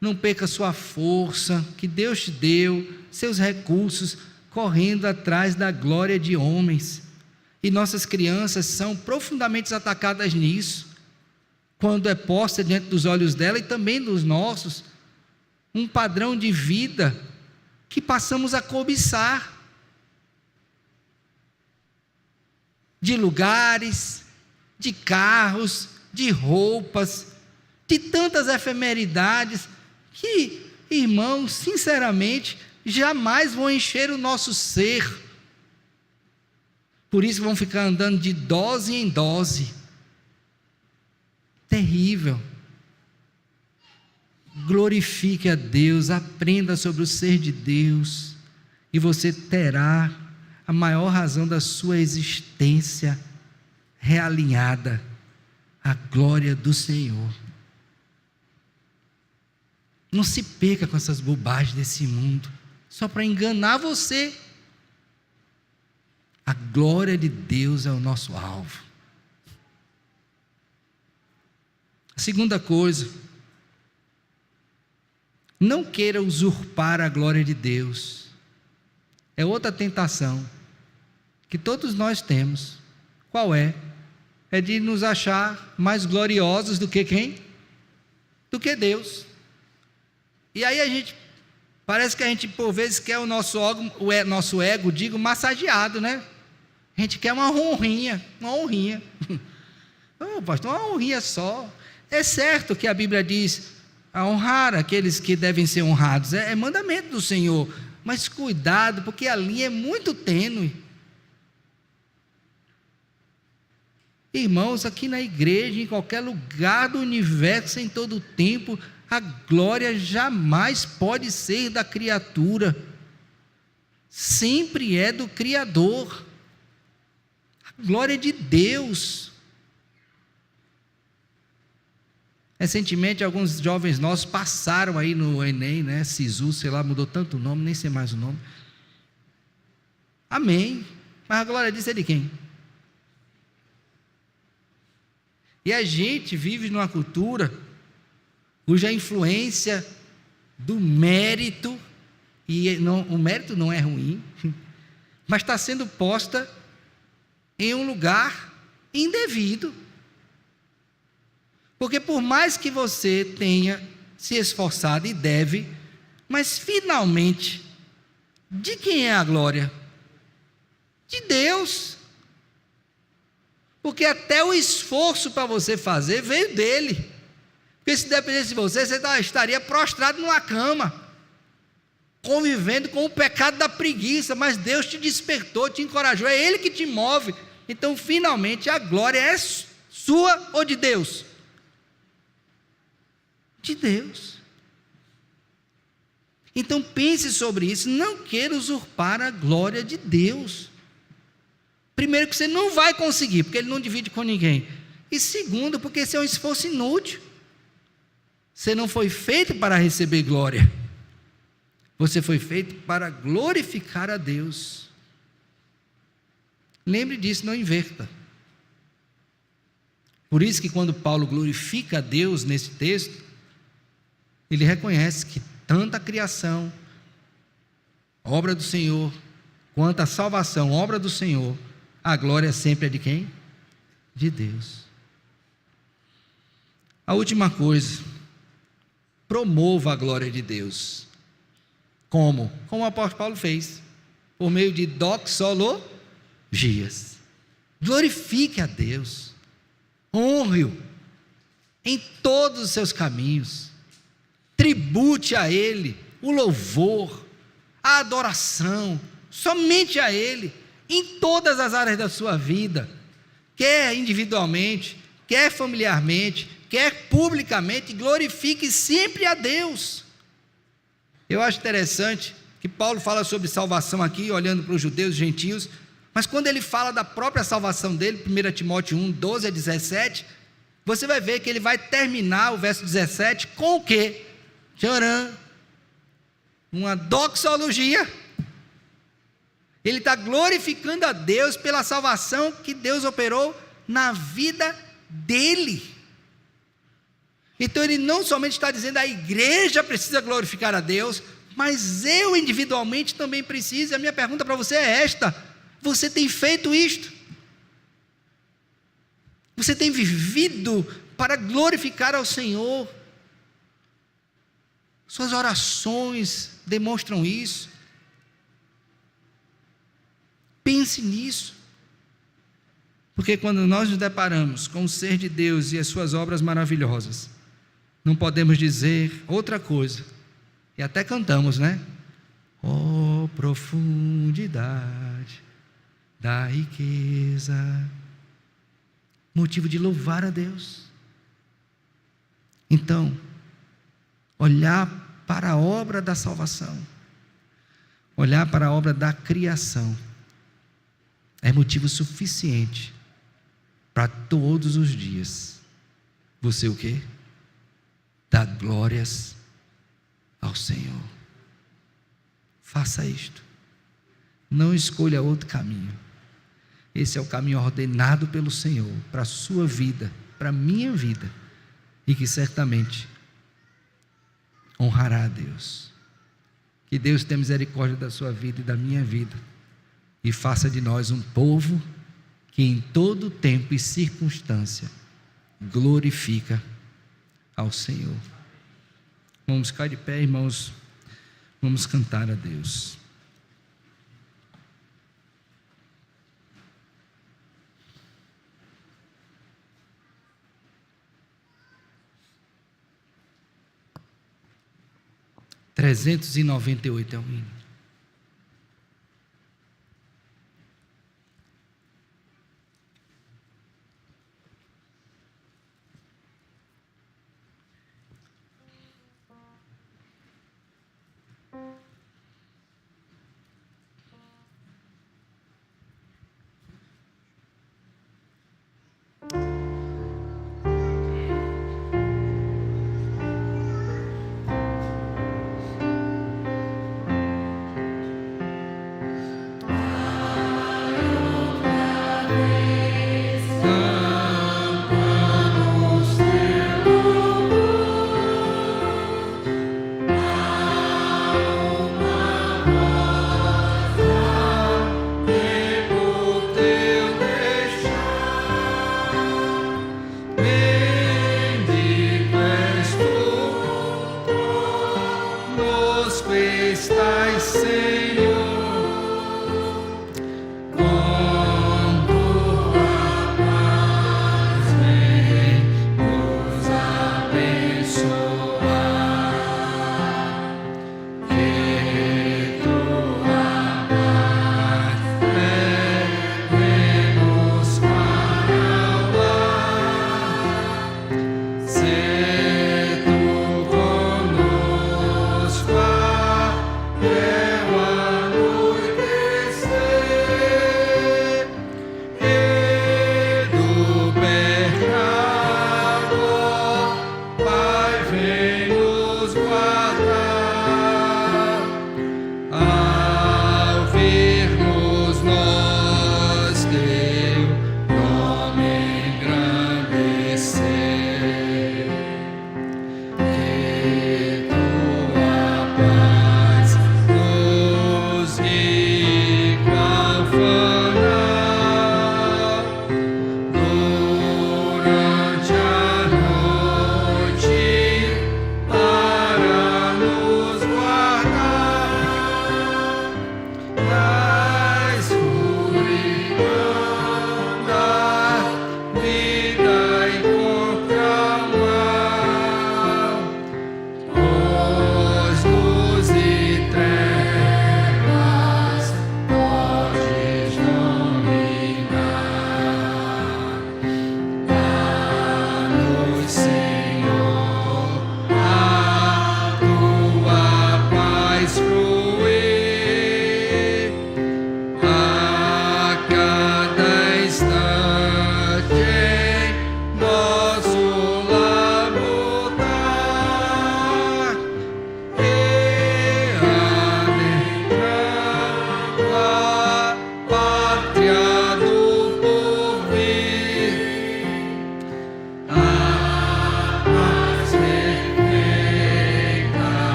Speaker 1: não perca sua força que Deus te deu, seus recursos, correndo atrás da glória de homens. E nossas crianças são profundamente atacadas nisso, quando é posta diante dos olhos dela e também dos nossos, um padrão de vida que passamos a cobiçar. de lugares, de carros, de roupas, de tantas efemeridades que, irmãos, sinceramente, jamais vão encher o nosso ser. Por isso vão ficar andando de dose em dose. Terrível. Glorifique a Deus, aprenda sobre o ser de Deus, e você terá a maior razão da sua existência realinhada à glória do Senhor. Não se perca com essas bobagens desse mundo, só para enganar você. A glória de Deus é o nosso alvo. A segunda coisa, não queira usurpar a glória de Deus. É outra tentação que todos nós temos. Qual é? É de nos achar mais gloriosos do que quem? Do que Deus. E aí parece que a gente por vezes quer o nosso ego, digo, massageado, né? A gente quer uma honrinha. Oh, pastor, uma honrinha só. É certo que a Bíblia diz a honrar aqueles que devem ser honrados, é mandamento do Senhor, mas cuidado, porque a linha é muito tênue. Irmãos, aqui na igreja, em qualquer lugar do universo, em todo o tempo, a glória jamais pode ser da criatura, sempre é do Criador. A glória é de Deus. Recentemente, alguns jovens nossos passaram aí no Enem, né? Sisu, sei lá, mudou tanto o nome, nem sei mais o nome. Amém. Mas a glória disso é de quem? E a gente vive numa cultura cuja influência do mérito, o mérito não é ruim, mas está sendo posta em um lugar indevido. Porque por mais que você tenha se esforçado e deve, mas finalmente, de quem é a glória? De Deus. Porque até o esforço para você fazer veio dele. Porque se dependesse de você, você estaria prostrado numa cama, convivendo com o pecado da preguiça, mas Deus te despertou, te encorajou, é Ele que te move. Então finalmente a glória é sua ou de Deus? De Deus. Então pense sobre isso, não queira usurpar a glória de Deus. Primeiro que você não vai conseguir, porque Ele não divide com ninguém, e segundo, porque esse é um esforço inútil. Você não foi feito para receber glória, você foi feito para glorificar a Deus. Lembre disso, não inverta. Por isso que quando Paulo glorifica a Deus nesse texto, ele reconhece que tanto a criação, obra do Senhor, quanto a salvação, obra do Senhor, a glória sempre é de quem? De Deus. A última coisa, promova a glória de Deus. Como? Como o apóstolo Paulo fez, por meio de doxologias. Glorifique a Deus, honre-o em todos os seus caminhos, tribute a Ele o louvor, a adoração, somente a Ele, em todas as áreas da sua vida, quer individualmente, quer familiarmente, quer publicamente, glorifique sempre a Deus. Eu acho interessante que Paulo fala sobre salvação aqui, olhando para os judeus e gentios, mas quando ele fala da própria salvação dele, 1 Timóteo 1, 12 a 17, você vai ver que ele vai terminar o verso 17 com o quê? Tcharam! Uma doxologia. Ele está glorificando a Deus pela salvação que Deus operou na vida dele. Então ele não somente está dizendo a igreja precisa glorificar a Deus, mas eu individualmente também preciso. E a minha pergunta para você é esta: você tem feito isto? Você tem vivido para glorificar ao Senhor? Suas orações demonstram isso. Pense nisso. Porque quando nós nos deparamos com o ser de Deus e as suas obras maravilhosas, não podemos dizer outra coisa. E até cantamos, né? Oh, profundidade da riqueza. Motivo de louvar a Deus. Então, olhar para a obra da salvação, olhar para a obra da criação, é motivo suficiente para todos os dias você o quê? Dar glórias ao Senhor. Faça isto. Não escolha outro caminho. Esse é o caminho ordenado pelo Senhor para a sua vida, para a minha vida, e que certamente honrará a Deus. Que Deus tenha misericórdia da sua vida e da minha vida, e faça de nós um povo que em todo tempo e circunstância glorifica ao Senhor. Vamos ficar de pé, irmãos, vamos cantar a Deus. (398) é o hino.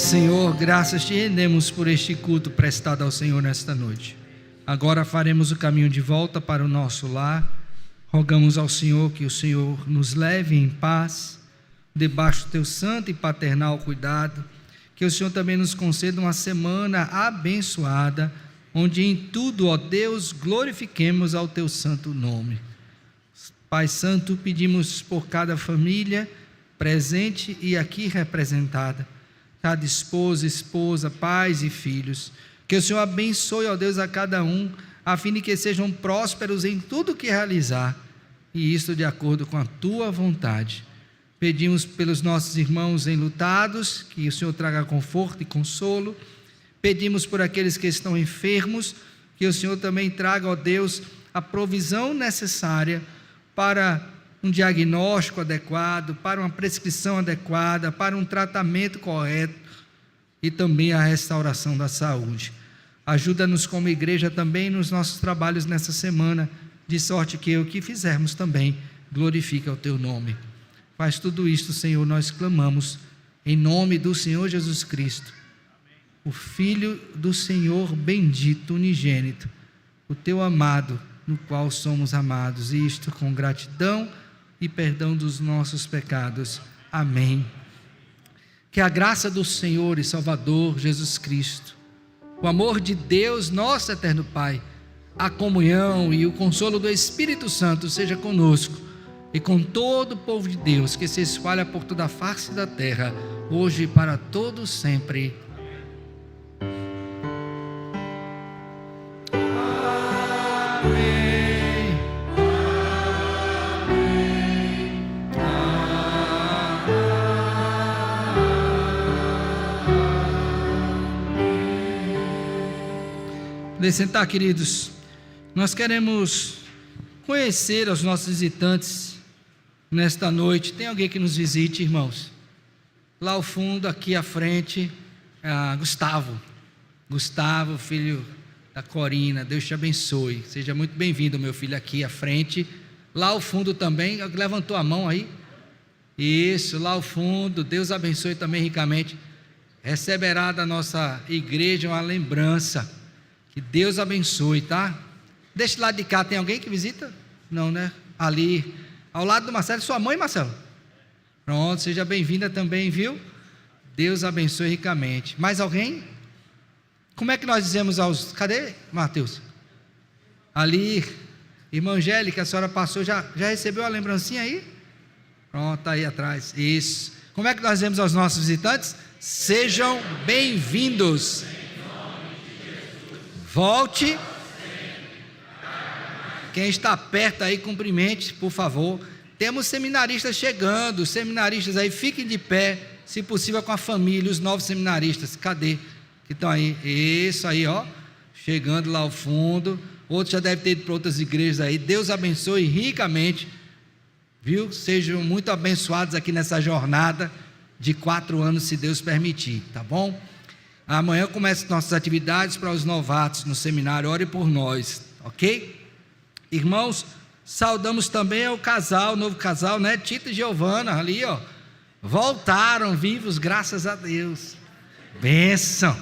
Speaker 1: Senhor, graças te rendemos por este culto prestado ao Senhor nesta noite. Agora faremos o caminho de volta para o nosso lar. Rogamos ao Senhor que o Senhor nos leve em paz, debaixo do teu santo e paternal cuidado. Que o Senhor também nos conceda uma semana abençoada, onde em tudo, ó Deus, glorifiquemos ao teu santo nome. Pai Santo, pedimos por cada família presente e aqui representada, cada esposa, pais e filhos, que o Senhor abençoe, ó Deus, a cada um, a fim de que sejam prósperos em tudo que realizar, e isto de acordo com a tua vontade. Pedimos pelos nossos irmãos enlutados, que o Senhor traga conforto e consolo. Pedimos por aqueles que estão enfermos, que o Senhor também traga, ó Deus, a provisão necessária para um diagnóstico adequado, para uma prescrição adequada, para um tratamento correto e também a restauração da saúde. Ajuda-nos como igreja também nos nossos trabalhos nessa semana, de sorte que o que fizermos também glorifique o teu nome. Faz tudo isto, Senhor, nós clamamos em nome do Senhor Jesus Cristo, o Filho do Senhor bendito, unigênito, o teu amado, no qual somos amados, e isto com gratidão e perdão dos nossos pecados. Amém. Que a graça do Senhor e Salvador Jesus Cristo, o amor de Deus, nosso eterno Pai, a comunhão e o consolo do Espírito Santo seja conosco e com todo o povo de Deus que se espalha por toda a face da terra, hoje e para todos sempre. Podem sentar, queridos. Nós queremos conhecer os nossos visitantes nesta noite. Tem alguém que nos visite, irmãos? Lá ao fundo, aqui à frente, Gustavo, filho da Corina. Deus te abençoe. Seja muito bem-vindo, meu filho, aqui à frente. Lá ao fundo também, levantou a mão aí. Isso, lá ao fundo. Deus abençoe também ricamente. Receberá da nossa igreja uma lembrança. Que Deus abençoe, tá? Deste lado de cá tem alguém que visita? Não, né? Ali, ao lado do Marcelo, sua mãe, Marcelo? Pronto, seja bem-vinda também, viu? Deus abençoe ricamente. Mais alguém? Como é que nós dizemos aos... Cadê, Mateus? Ali, irmã Angélica, a senhora passou, já recebeu a lembrancinha aí? Pronto, tá aí atrás. Isso. Como é que nós dizemos aos nossos visitantes? Sejam bem-vindos. Volte. Quem está perto aí, cumprimente, por favor. Temos seminaristas chegando, seminaristas aí, fiquem de pé, se possível com a família, os novos seminaristas. Cadê? Que estão aí. Isso aí, ó. Chegando lá ao fundo. Outros já devem ter ido para outras igrejas aí. Deus abençoe ricamente. Viu? Sejam muito abençoados aqui nessa jornada de 4 anos, se Deus permitir, tá bom? Amanhã começam nossas atividades para os novatos no seminário. Ore por nós, ok? Irmãos, saudamos também o casal, o novo casal, né? Tito e Giovana, ali, ó. Voltaram vivos, graças a Deus. Bênção.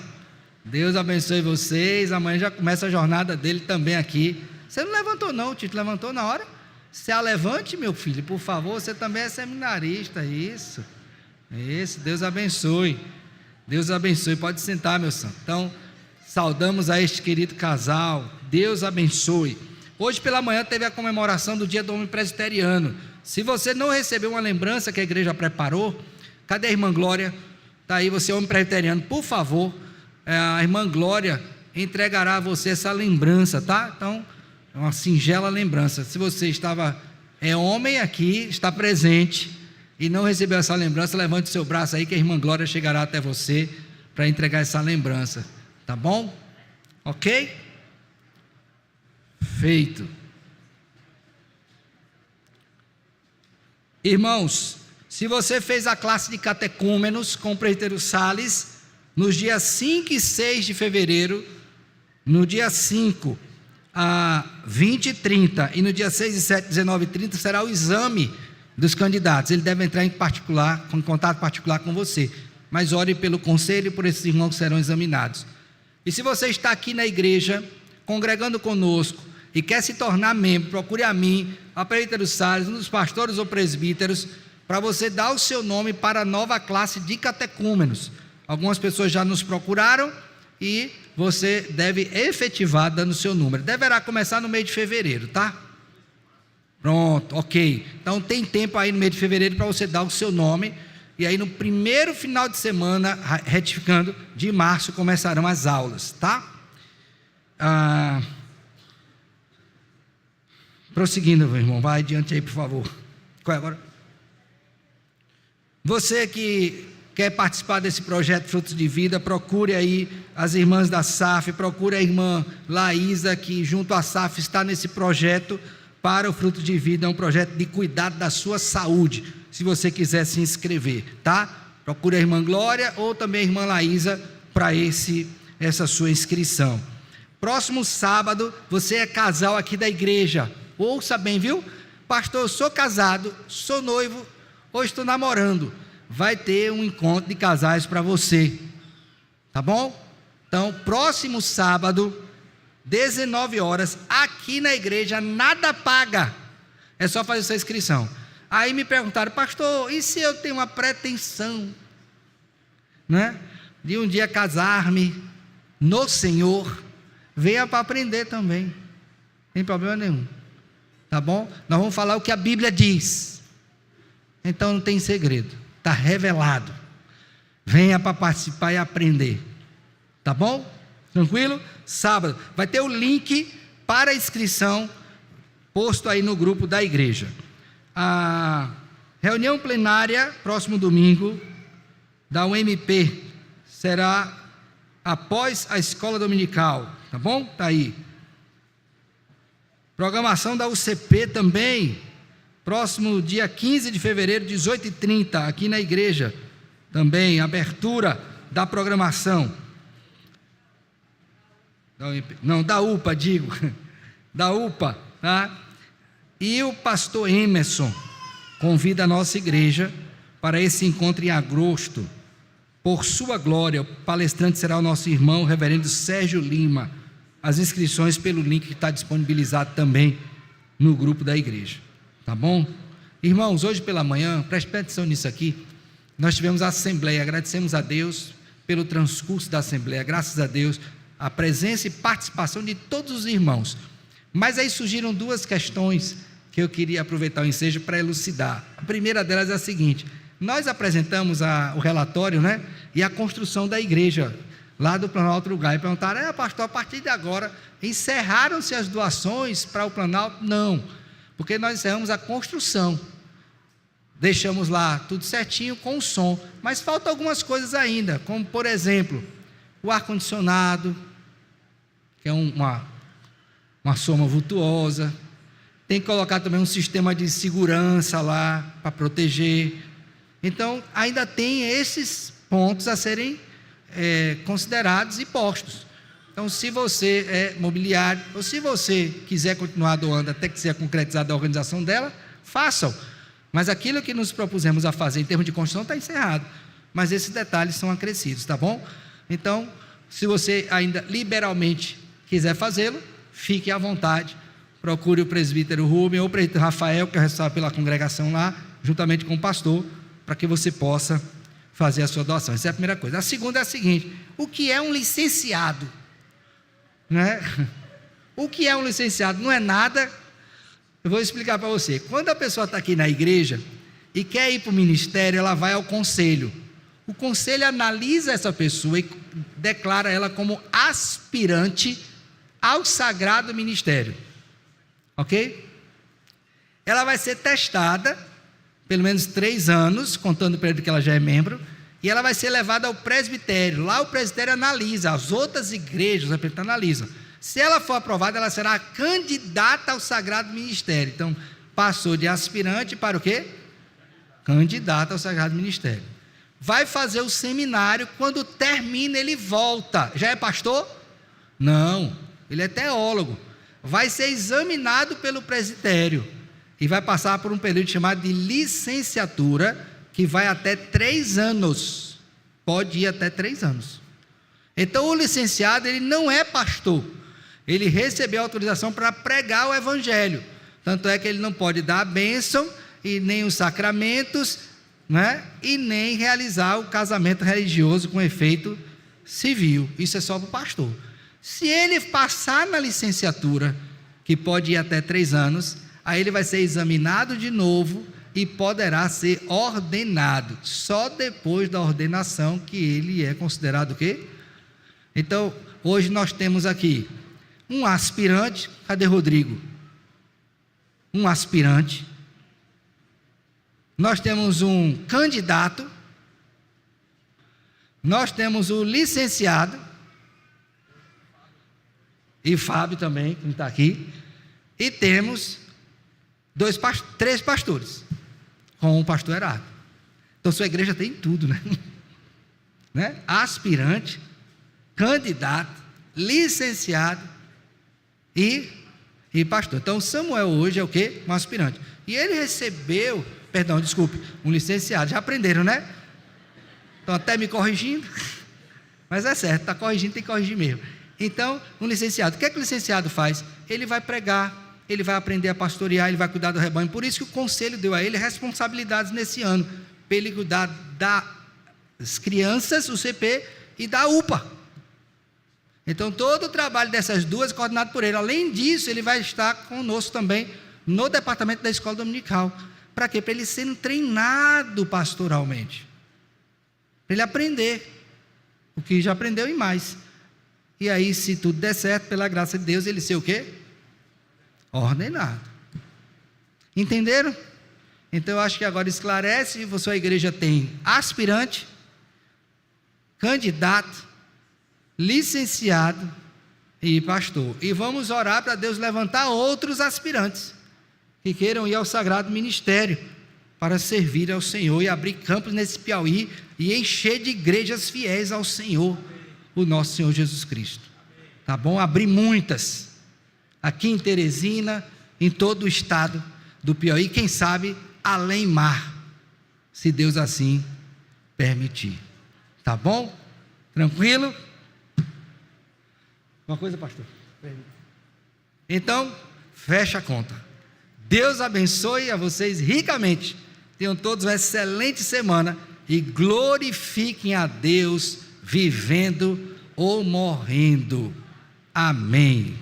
Speaker 1: Deus abençoe vocês. Amanhã já começa a jornada dele também aqui. Você não levantou não, Tito levantou na hora? Se a levante, meu filho, por favor. Você também é seminarista, isso. Deus abençoe. Deus abençoe, pode sentar, meu santo. Então, saudamos a este querido casal, Deus abençoe. Hoje pela manhã teve a comemoração do dia do homem presbiteriano. Se você não recebeu uma lembrança que a igreja preparou, cadê a irmã Glória? Está aí, você é homem presbiteriano, por favor, a irmã Glória entregará a você essa lembrança, tá? Então, é uma singela lembrança. Se você é homem aqui, está presente e não recebeu essa lembrança, levante o seu braço aí que a irmã Glória chegará até você para entregar essa lembrança, tá bom? Ok? Feito. Irmãos, se você fez a classe de catecúmenos com o presbítero Salles, nos dias 5 e 6 de fevereiro, no dia 5, a 20 e 30, e no dia 6 e 7, 19 e 30, será o exame dos candidatos. Ele deve entrar em contato particular com você, mas ore pelo conselho e por esses irmãos que serão examinados. E se você está aqui na igreja, congregando conosco, e quer se tornar membro, procure a mim, a presbítero Salles, um dos pastores ou presbíteros, para você dar o seu nome para a nova classe de catecúmenos. Algumas pessoas já nos procuraram e você deve efetivar dando o seu número. Deverá começar no mês de fevereiro, tá? Pronto, ok. Então tem tempo aí no mês de fevereiro para você dar o seu nome. E aí no primeiro final de semana, retificando, de março começarão as aulas, tá? Prosseguindo, meu irmão, vai adiante aí, por favor. Qual é agora? Você que quer participar desse projeto Frutos de Vida, procure aí as irmãs da SAF, procure a irmã Laísa, que junto à SAF está nesse projeto para o Frutos de Vida, é um projeto de cuidado da sua saúde, se você quiser se inscrever, tá? Procure a irmã Glória ou também a irmã Laísa para essa sua inscrição. Próximo sábado, você é casal aqui da igreja, ouça bem, viu? Pastor, eu sou casado, sou noivo, ou estou namorando. Vai ter um encontro de casais para você, tá bom? Então, próximo sábado, 19 horas, aqui na igreja, nada paga, é só fazer sua inscrição. Aí me perguntaram, pastor, e se eu tenho uma pretensão, né, de um dia casar-me no Senhor? Venha para aprender também, não tem problema nenhum, tá bom? Nós vamos falar o que a Bíblia diz, então não tem segredo, está revelado. Venha para participar e aprender, tá bom? Tranquilo? Sábado, vai ter o link para a inscrição posto aí no grupo da igreja. A reunião plenária, próximo domingo, da UMP, será após a escola dominical, tá bom? Está aí. Programação da UCP também, próximo dia 15 de fevereiro, 18h30, aqui na igreja, também, abertura da programação. Da UPA, da UPA, tá? E o pastor Emerson convida a nossa igreja para esse encontro em agosto, por sua glória. O palestrante será o nosso irmão, o reverendo Sérgio Lima. As inscrições pelo link que está disponibilizado também no grupo da igreja, tá bom? Irmãos, hoje pela manhã, preste atenção nisso aqui, nós tivemos a assembleia, agradecemos a Deus pelo transcurso da assembleia, graças a Deus, a presença e participação de todos os irmãos. Mas aí surgiram duas questões que eu queria aproveitar o ensejo para elucidar. A primeira delas é a seguinte: nós apresentamos o relatório, né, e a construção da igreja lá do Planalto Uruguai, e perguntaram, pastor, a partir de agora encerraram-se as doações para o Planalto? Não, porque nós encerramos a construção, deixamos lá tudo certinho com o som, mas faltam algumas coisas ainda, como por exemplo, o ar-condicionado, que é uma soma vultuosa, tem que colocar também um sistema de segurança lá, para proteger. Então, ainda tem esses pontos a serem considerados e postos. Então, se você é mobiliário, ou se você quiser continuar doando até que seja concretizada a organização dela, façam. Mas aquilo que nos propusemos a fazer em termos de construção está encerrado. Mas esses detalhes são acrescidos, tá bom? Então, se você ainda liberalmente quiser fazê-lo, fique à vontade, procure o presbítero Rubem ou o presbítero Rafael, que é responsável pela congregação lá, juntamente com o pastor, para que você possa fazer a sua doação. Essa é a primeira coisa. A segunda é a seguinte: o que é um licenciado? Né? O que é um licenciado? Não é nada. Eu vou explicar para você. Quando a pessoa está aqui na igreja e quer ir para o ministério, ela vai ao conselho. O conselho analisa essa pessoa e declara ela como aspirante ao sagrado ministério, ok? Ela vai ser testada, pelo menos 3 anos, contando o período que ela já é membro, e ela vai ser levada ao presbitério. Lá o presbitério analisa, as outras igrejas analisam. Se ela for aprovada, ela será candidata ao sagrado ministério. Então, passou de aspirante para o quê? Candidata ao sagrado ministério. Vai fazer o seminário, quando termina ele volta. Já é pastor? Não, ele é teólogo. Vai ser examinado pelo presbitério e vai passar por um período chamado de licenciatura, que vai até 3 anos, pode ir até 3 anos. Então o licenciado, ele não é pastor, ele recebeu autorização para pregar o evangelho, tanto é que ele não pode dar a bênção e nem os sacramentos, né? E nem realizar o casamento religioso com efeito civil. Isso é só para o pastor. Se ele passar na licenciatura, que pode ir até 3 anos, aí ele vai ser examinado de novo e poderá ser ordenado. Só depois da ordenação que ele é considerado o quê? Então, hoje nós temos aqui um aspirante. Cadê Rodrigo? Um aspirante. Nós temos um candidato. Nós temos o licenciado. E Fábio também, que está aqui. E temos 3 pastores, com o pastor Herardo. Então sua igreja tem tudo, né? Aspirante, candidato, licenciado e pastor. Então Samuel hoje é o quê? Um aspirante. E ele recebeu, um licenciado. Já aprenderam, né? Estão até me corrigindo. Mas é certo, está corrigindo, tem que corrigir mesmo. Então, um licenciado, o que é que o licenciado faz? Ele vai pregar, ele vai aprender a pastorear, ele vai cuidar do rebanho. Por isso que o conselho deu a ele responsabilidades nesse ano, para ele cuidar das crianças, o CP, e da UPA. Então, todo o trabalho dessas duas é coordenado por ele. Além disso, ele vai estar conosco também no departamento da escola dominical. Para quê? Para ele ser treinado pastoralmente. Para ele aprender o que já aprendeu e mais. E aí, se tudo der certo, pela graça de Deus, ele ser o quê? Ordenado. Entenderam? Então, eu acho que agora esclarece. Sua igreja tem aspirante, candidato, licenciado e pastor. E vamos orar para Deus levantar outros aspirantes que queiram ir ao sagrado ministério para servir ao Senhor e abrir campos nesse Piauí e encher de igrejas fiéis ao Senhor, o nosso Senhor Jesus Cristo. Tá bom? Abrir muitas aqui em Teresina, em todo o estado do Piauí, quem sabe além mar, se Deus assim permitir. Tá bom? Tranquilo? Uma coisa, pastor? Então, fecha a conta. Deus abençoe a vocês ricamente. Tenham todos uma excelente semana e glorifiquem a Deus vivendo ou morrendo. Amém.